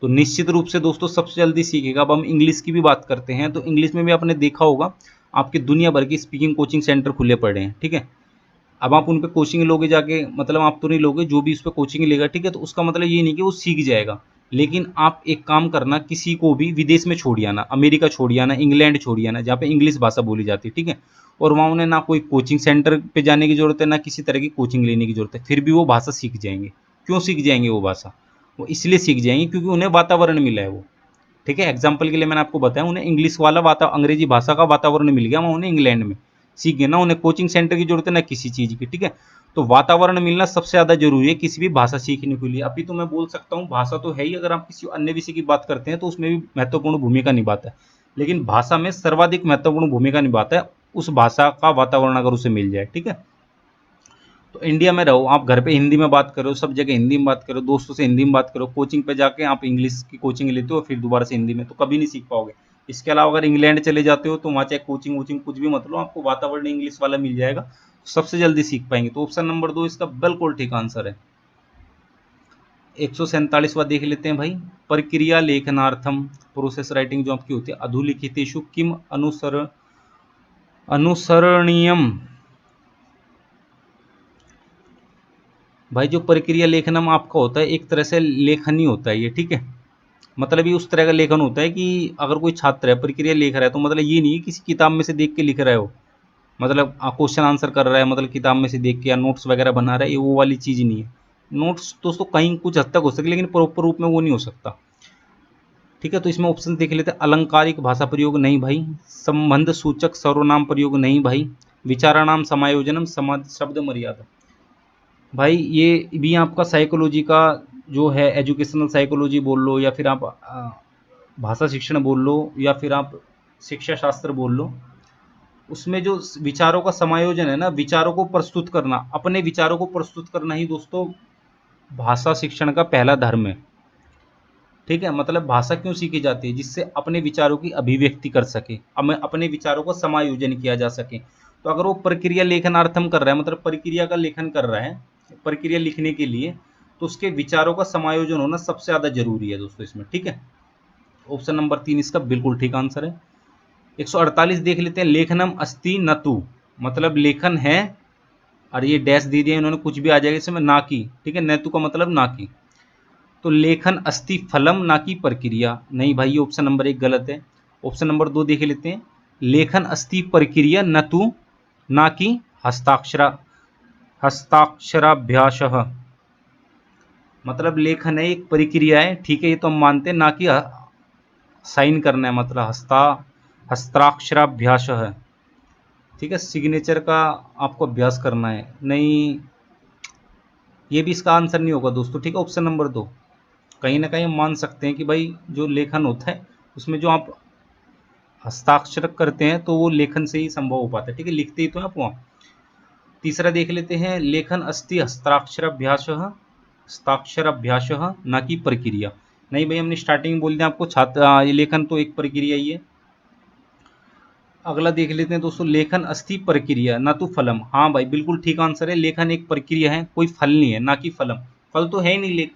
तो निश्चित रूप से दोस्तों सबसे जल्दी सीखेगा। अब हम इंग्लिश की भी बात करते हैं, तो इंग्लिश में भी आपने देखा होगा आपके दुनिया भर की स्पीकिंग कोचिंग सेंटर खुले पड़े हैं, ठीक है। अब आप उन पे कोचिंग लोगे जाके, मतलब आप तो नहीं लोगे, जो भी उस पर कोचिंग लेगा, ठीक है, तो उसका मतलब ये नहीं कि वो सीख जाएगा, लेकिन आप एक काम करना, किसी को भी विदेश में छोड़ आना, अमेरिका छोड़ आना, इंग्लैंड छोड़ आना, जहाँ पे इंग्लिश भाषा बोली जाती है, ठीक है, और वहाँ उन्हें ना कोई कोचिंग सेंटर पे जाने की जरूरत है, ना किसी तरह की कोचिंग लेने की जरूरत है, फिर भी वो भाषा सीख जाएंगे। क्यों सीख जाएंगे वो भाषा? वो इसलिए सीख जाएंगे क्योंकि उन्हें वातावरण मिला है वो, ठीक है। एग्जाम्पल के लिए मैंने आपको बताया, उन्हें इंग्लिश वाला अंग्रेजी भाषा का वातावरण मिल गया वहाँ उन्हें इंग्लैंड में, सीख गए ना, उन्हें कोचिंग सेंटर की जरूरत है ना किसी चीज़ की, ठीक है। तो वातावरण मिलना सबसे ज़्यादा जरूरी है किसी भी भाषा सीखने के लिए। अभी तो मैं बोल सकता हूँ भाषा तो है ही, अगर आप किसी अन्य विषय की बात करते हैं तो उसमें भी महत्वपूर्ण भूमिका निभाता है, लेकिन भाषा में सर्वाधिक महत्वपूर्ण भूमिका निभाता है उस भाषा का वातावरण अगर उसे मिल जाए, ठीक है। तो इंडिया में रहो, आप घर पे हिंदी में बात करो, सब जगह हिंदी में बात करो, दोस्तों से हिंदी में बात करो, कोचिंग पे जाके आप इंग्लिश की कोचिंग लेते हो फिर दोबारा से हिंदी में, तो कभी नहीं सीख पाओगे। इसके अलावा अगर इंग्लैंड चले जाते हो तो वहाँ चाहे कोचिंग वोचिंग कुछ भी मत लो, आपको वातावरण इंग्लिश वाला मिल जाएगा, सबसे जल्दी सीख पाएंगे। तो ऑप्शन नंबर 2 इसका बिल्कुल ठीक आंसर है। 147वां देख लेते हैं भाई, प्रक्रिया लेखनार्थम, प्रोसेस राइटिंग जो आपकी होती है, अधुलिखितेषु किम अनुसरणीयम, भाई जो प्रक्रिया लेखनम आपका होता है एक तरह से लेखन ही होता है ये, ठीक है। मतलब ये उस तरह का लेखन होता है कि अगर कोई छात्र है प्रक्रिया लिख रहा है, तो मतलब ये नहीं है किसी किताब में से देख के लिख रहा है हो, मतलब क्वेश्चन आंसर कर रहा है, मतलब किताब में से देख के या नोट्स वगैरह बना रहा है, ये वो वाली चीज़ नहीं है। नोट्स दोस्तों कहीं कुछ हद तक हो सके, लेकिन प्रॉपर रूप में वो नहीं हो सकता, ठीक है। तो इसमें ऑप्शन देख लेते हैं, अलंकारिक भाषा प्रयोग नहीं भाई, संबंध सूचक सर्वनाम प्रयोग नहीं भाई, विचाराणाम समायोजनम शब्द मर्यादा, भाई ये भी आपका साइकोलॉजी का जो है, एजुकेशनल साइकोलॉजी बोल लो, या फिर आप भाषा शिक्षण बोल लो, या फिर आप शिक्षा शास्त्र बोल लो, उसमें जो विचारों का समायोजन है ना, विचारों को प्रस्तुत करना, अपने विचारों को प्रस्तुत करना ही दोस्तों भाषा शिक्षण का पहला धर्म है, ठीक है, मतलब भाषा क्यों सीखी जाती है? जिससे अपने विचारों की अभिव्यक्ति कर सके, अपने विचारों को समायोजन किया जा सके। तो अगर वो प्रक्रिया लेखनार्थम कर रहा है, मतलब प्रक्रिया का लेखन कर रहा है, प्रक्रिया लिखने के लिए, तो उसके विचारों का समायोजन होना सबसे ज्यादा जरूरी है दोस्तों इसमें। ठीक है, ऑप्शन नंबर 3 इसका बिल्कुल ठीक आंसर है। 148 देख लेते हैं। लेखनम अस्ति न तु, मतलब लेखन है, और ये डैश दे दिया इन्होंने, कुछ भी आ जाएगा इसमें, ना की। ठीक है, न तु का मतलब ना की। तो लेखन अस्ति फलम, ना की प्रक्रिया। नहीं भाई, ये ऑप्शन नंबर 1 गलत है। ऑप्शन नंबर 2 देख लेते हैं। लेखन अस्ति प्रक्रिया न तु, ना की हस्ताक्षराभ्यासः, मतलब लेखन है एक प्रक्रिया है। ठीक है, ये तो हम मानते हैं, ना कि साइन करना है, मतलब हस्ताक्षराभ्यास है। ठीक है, सिग्नेचर का आपको अभ्यास करना है। नहीं, ये भी इसका आंसर नहीं होगा दोस्तों। ठीक है, ऑप्शन नंबर 2। कहीं ना कहीं हम मान सकते हैं कि भाई जो लेखन होता है उसमें जो आप हस्ताक्षर करते हैं तो वो लेखन से ही संभव हो पाता है। ठीक है, लिखते ही तो आप वहाँ। तीसरा देख लेते हैं। लेखन अस्ति हस्ताक्षराभ्यास, हस्ताक्षराभ्यास ना कि प्रक्रिया। नहीं भाई, हमने स्टार्टिंग में बोल दिया आपको, ये लेखन तो एक प्रक्रिया ही है। अगला देख लेते हैं दोस्तों। लेखन अस्ति प्रक्रिया ना तो फलम। हाँ भाई, बिल्कुल ठीक आंसर है। लेखन एक प्रक्रिया है, कोई फल नहीं है, ना कि फलम। फल तो है ही नहीं लेख।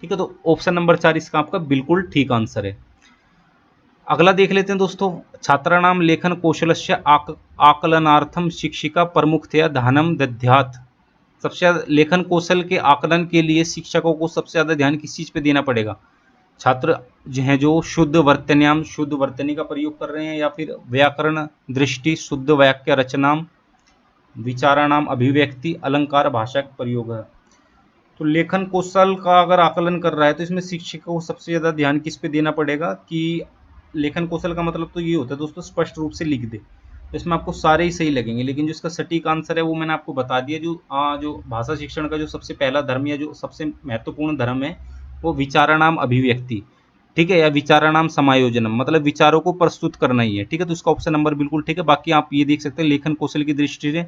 ठीक है, तो ऑप्शन नंबर 4 इसका आपका बिल्कुल ठीक आंसर है। अगला देख लेते हैं दोस्तों। छात्राणाम लेखन कौशलस्य आकलनार्थम शिक्षिका प्रमुखतया ध्यानम दद्यात्। सबसे ज्यादा लेखन कौशल के आकलन के लिए शिक्षकों को सबसे ज्यादा ध्यान किस चीज पे देना पड़ेगा? छात्र जो हैं जो शुद्ध वर्तन्याम, शुद्ध वर्तनी का प्रयोग कर रहे हैं, या फिर व्याकरण दृष्टि, शुद्ध वाक्य रचनाम, विचाराणाम अभिव्यक्ति, अलंकार, भाषा का प्रयोग है। तो लेखन कौशल का अगर आकलन कर रहा है तो इसमें शिक्षकों को सबसे ज्यादा ध्यान किस पे देना पड़ेगा? कि लेखन कौशल का मतलब तो ये होता है दोस्तों, स्पष्ट रूप से लिख दे। तो इसमें आपको सारे ही सही लगेंगे, लेकिन जो इसका सटीक आंसर है वो मैंने आपको बता दिया। जो भाषा शिक्षण का जो सबसे पहला धर्म या जो सबसे महत्वपूर्ण धर्म है वो विचाराणाम अभिव्यक्ति। ठीक है, या विचाराणाम समायोजनम, मतलब विचारों को प्रस्तुत करना ही है। ठीक है, तो इसका ऑप्शन नंबर बिल्कुल ठीक है। बाकी आप ये देख सकते हैं लेखन कौशल की दृष्टि से,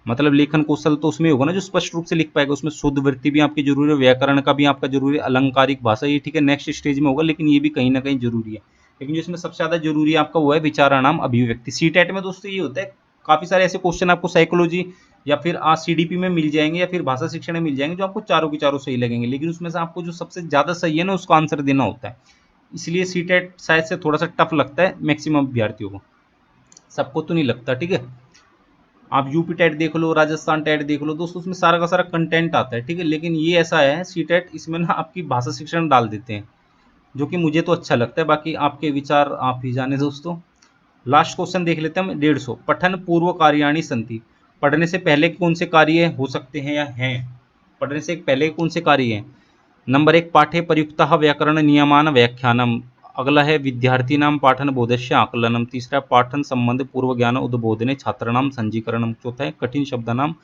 मतलब लेखन कौशल तो उसमें होगा ना जो स्पष्ट रूप से लिख पाएगा, उसमें शुद्ध वृत्ति भी आपकी जरूरी है, व्याकरण का भी आपका जरूरी है, अलंकारिक भाषा ये ठीक है नेक्स्ट स्टेज में होगा, लेकिन ये भी कहीं ना कहीं जरूरी है। लेकिन जो इसमें सबसे ज्यादा जरूरी है आपका वो है विचाराणाम अभिव्यक्ति। सीटेट में दोस्तों ये होता है, काफी सारे ऐसे क्वेश्चन आपको साइकोलॉजी या फिर आज सीडीपी में मिल जाएंगे, या फिर भाषा शिक्षण में मिल जाएंगे, जो आपको चारों की चारों सही लगेंगे, लेकिन उसमें से आपको जो सबसे ज्यादा सही है ना उसका आंसर देना होता है। इसलिए सीटेट शायद से थोड़ा सा टफ लगता है मैक्सिमम विद्यार्थियों को, सबको तो नहीं लगता। ठीक है, आप यूपी टेट देख लो, राजस्थान टेट देख लो दोस्तों, उसमें सारा का सारा कंटेंट आता है। ठीक है, लेकिन ये ऐसा है सी टेट, इसमें ना आपकी भाषा शिक्षण डाल देते हैं, जो कि मुझे तो अच्छा लगता है। बाकी आपके विचार आप ही जाने दोस्तों। लास्ट क्वेश्चन देख लेते हैं हम 150। पठन पूर्व कार्याणि संति, पढ़ने से पहले कौन से कार्य हो सकते हैं या हैं? पढ़ने से पहले कौन से कार्य हैं? नंबर 1 पाठे प्रयुक्तः व्याकरण नियमान व्याख्यानम। अगला है विद्यार्थीनां पाठन बोधस्य आकलनम। तीसरा पाठन संबंध पूर्व ज्ञान उद्बोधने छात्राणाम संजीकरणम। चौथा है कठिन शब्दानाम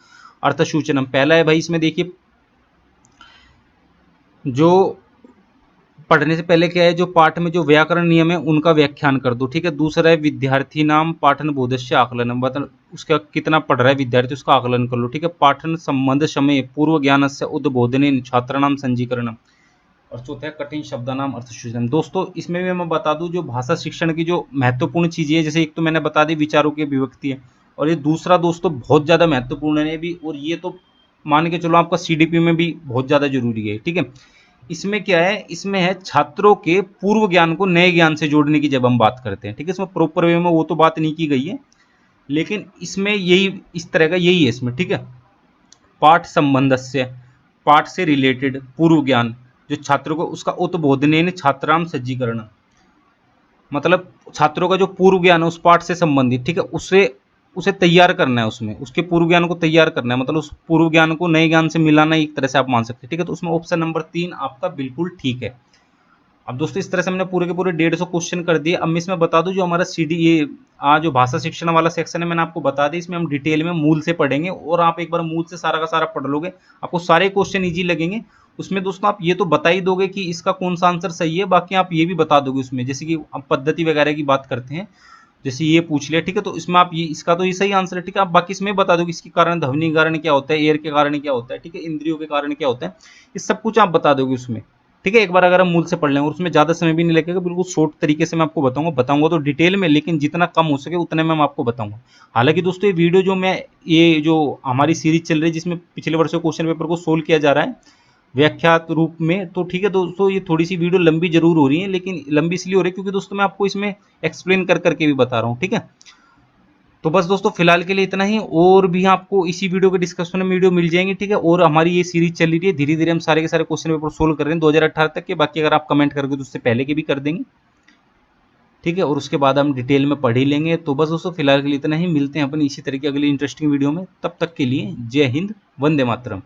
अर्थसूचनम। पहला है भाई, इसमें देखिए जो पढ़ने से पहले क्या है, जो पाठ में जो व्याकरण नियम है उनका व्याख्यान कर दो। ठीक है, दूसरा है विद्यार्थी नाम पाठन बोधस्य आकलनम, मतलब उसका कितना पढ़ रहा है विद्यार्थी उसका आकलन कर लो। ठीक है, पाठन संबंध समय पूर्व ज्ञान से उद्बोधने छात्राणाम संजीकरणम। और चौथा है कठिन शब्दानाम अर्थसूचनम। दोस्तों इसमें भी मैं बता दूं, जो भाषा शिक्षण की जो महत्वपूर्ण चीजें है, जैसे एक तो मैंने बता दी विचारों की अभिव्यक्ति है, और ये दूसरा दोस्तों बहुत ज्यादा महत्वपूर्ण है भी, और ये तो मान के चलो आपका सीडीपी में भी बहुत ज्यादा जरूरी है। ठीक है, इसमें क्या है, इसमें है छात्रों के पूर्व ज्ञान को नए ज्ञान से जोड़ने की जब हम बात करते हैं। ठीक है, इसमें प्रॉपर वे में वो तो बात नहीं की गई है, लेकिन इसमें यही इस तरह का यही है इसमें। ठीक है, पाठ संबंध से, पाठ से रिलेटेड पूर्व ज्ञान जो छात्रों को उसका उद्बोधन छात्राम सज्जीकरण, मतलब छात्रों का जो पूर्व ज्ञान है उस पाठ से संबंधित। ठीक है, उसे उसे तैयार करना है, उसमें उसके पूर्व ज्ञान को तैयार करना है, मतलब उस पूर्व ज्ञान को नए ज्ञान से मिलाना, एक तरह से आप मान सकते हैं। ठीक है, तो उसमें ऑप्शन नंबर 3 आपका बिल्कुल ठीक है। अब दोस्तों इस तरह से हमने पूरे के पूरे 150 क्वेश्चन कर दिए। अब मैं इसमें बता दूं, जो हमारा सीडी ये जो भाषा शिक्षण वाला सेक्शन है मैंने आपको बता दिया, इसमें हम डिटेल में मूल से पढ़ेंगे, और आप एक बार मूल से सारा का सारा पढ़ लोगे, आपको सारे क्वेश्चन इजी लगेंगे। उसमें दोस्तों आप ये तो बता ही दोगे कि इसका कौन सा आंसर सही है, बाकी आप ये भी बता दोगे उसमें, जैसे कि हम पद्धति वगैरह की बात करते हैं, जैसे ये पूछ लिया। ठीक है, तो इसमें आप ये इसका तो ये सही आंसर है। ठीक है, आप बाकी इसमें बता दो कि इसके कारण ध्वनि कारण क्या होता है, एयर के कारण क्या होता है, ठीक है, इंद्रियों के कारण क्या होता है, ये सब कुछ आप बता दोगे उसमें। ठीक है। एक बार अगर हम मूल से पढ़ लें और उसमें ज़्यादा समय भी नहीं लगेगा, बिल्कुल शॉर्ट तरीके से मैं आपको बताऊंगा तो डिटेल में, लेकिन जितना कम हो सके उतने में मैं आपको बताऊंगा। हालांकि दोस्तों ये वीडियो जो मैं, ये जो हमारी सीरीज चल रही है जिसमें पिछले वर्ष के क्वेश्चन पेपर को सोल्व किया जा रहा है व्याख्यात रूप में, तो ठीक है दोस्तों, ये थोड़ी सी वीडियो लंबी जरूर हो रही है, लेकिन लंबी इसलिए हो रही है क्योंकि दोस्तों मैं आपको इसमें एक्सप्लेन कर करके भी बता रहा हूँ। ठीक है, तो बस दोस्तों फिलहाल के लिए इतना ही, और भी आपको इसी वीडियो के डिस्कशन में वीडियो मिल जाएंगे। ठीक है, और हमारी ये सीरीज चल रही है, धीरे धीरे हम सारे के सारे क्वेश्चन पेपर सोल्व कर रहे हैं 2018 तक के। बाकी अगर आप कमेंट करोगे तो उससे पहले के भी कर देंगे। ठीक है, और उसके बाद हम डिटेल में पढ़ ही लेंगे। तो बस दोस्तों फिलहाल के लिए इतना ही, मिलते हैं अपन इसी तरह की अगली इंटरेस्टिंग वीडियो में। तब तक के लिए जय हिंद, वंदे मातरम।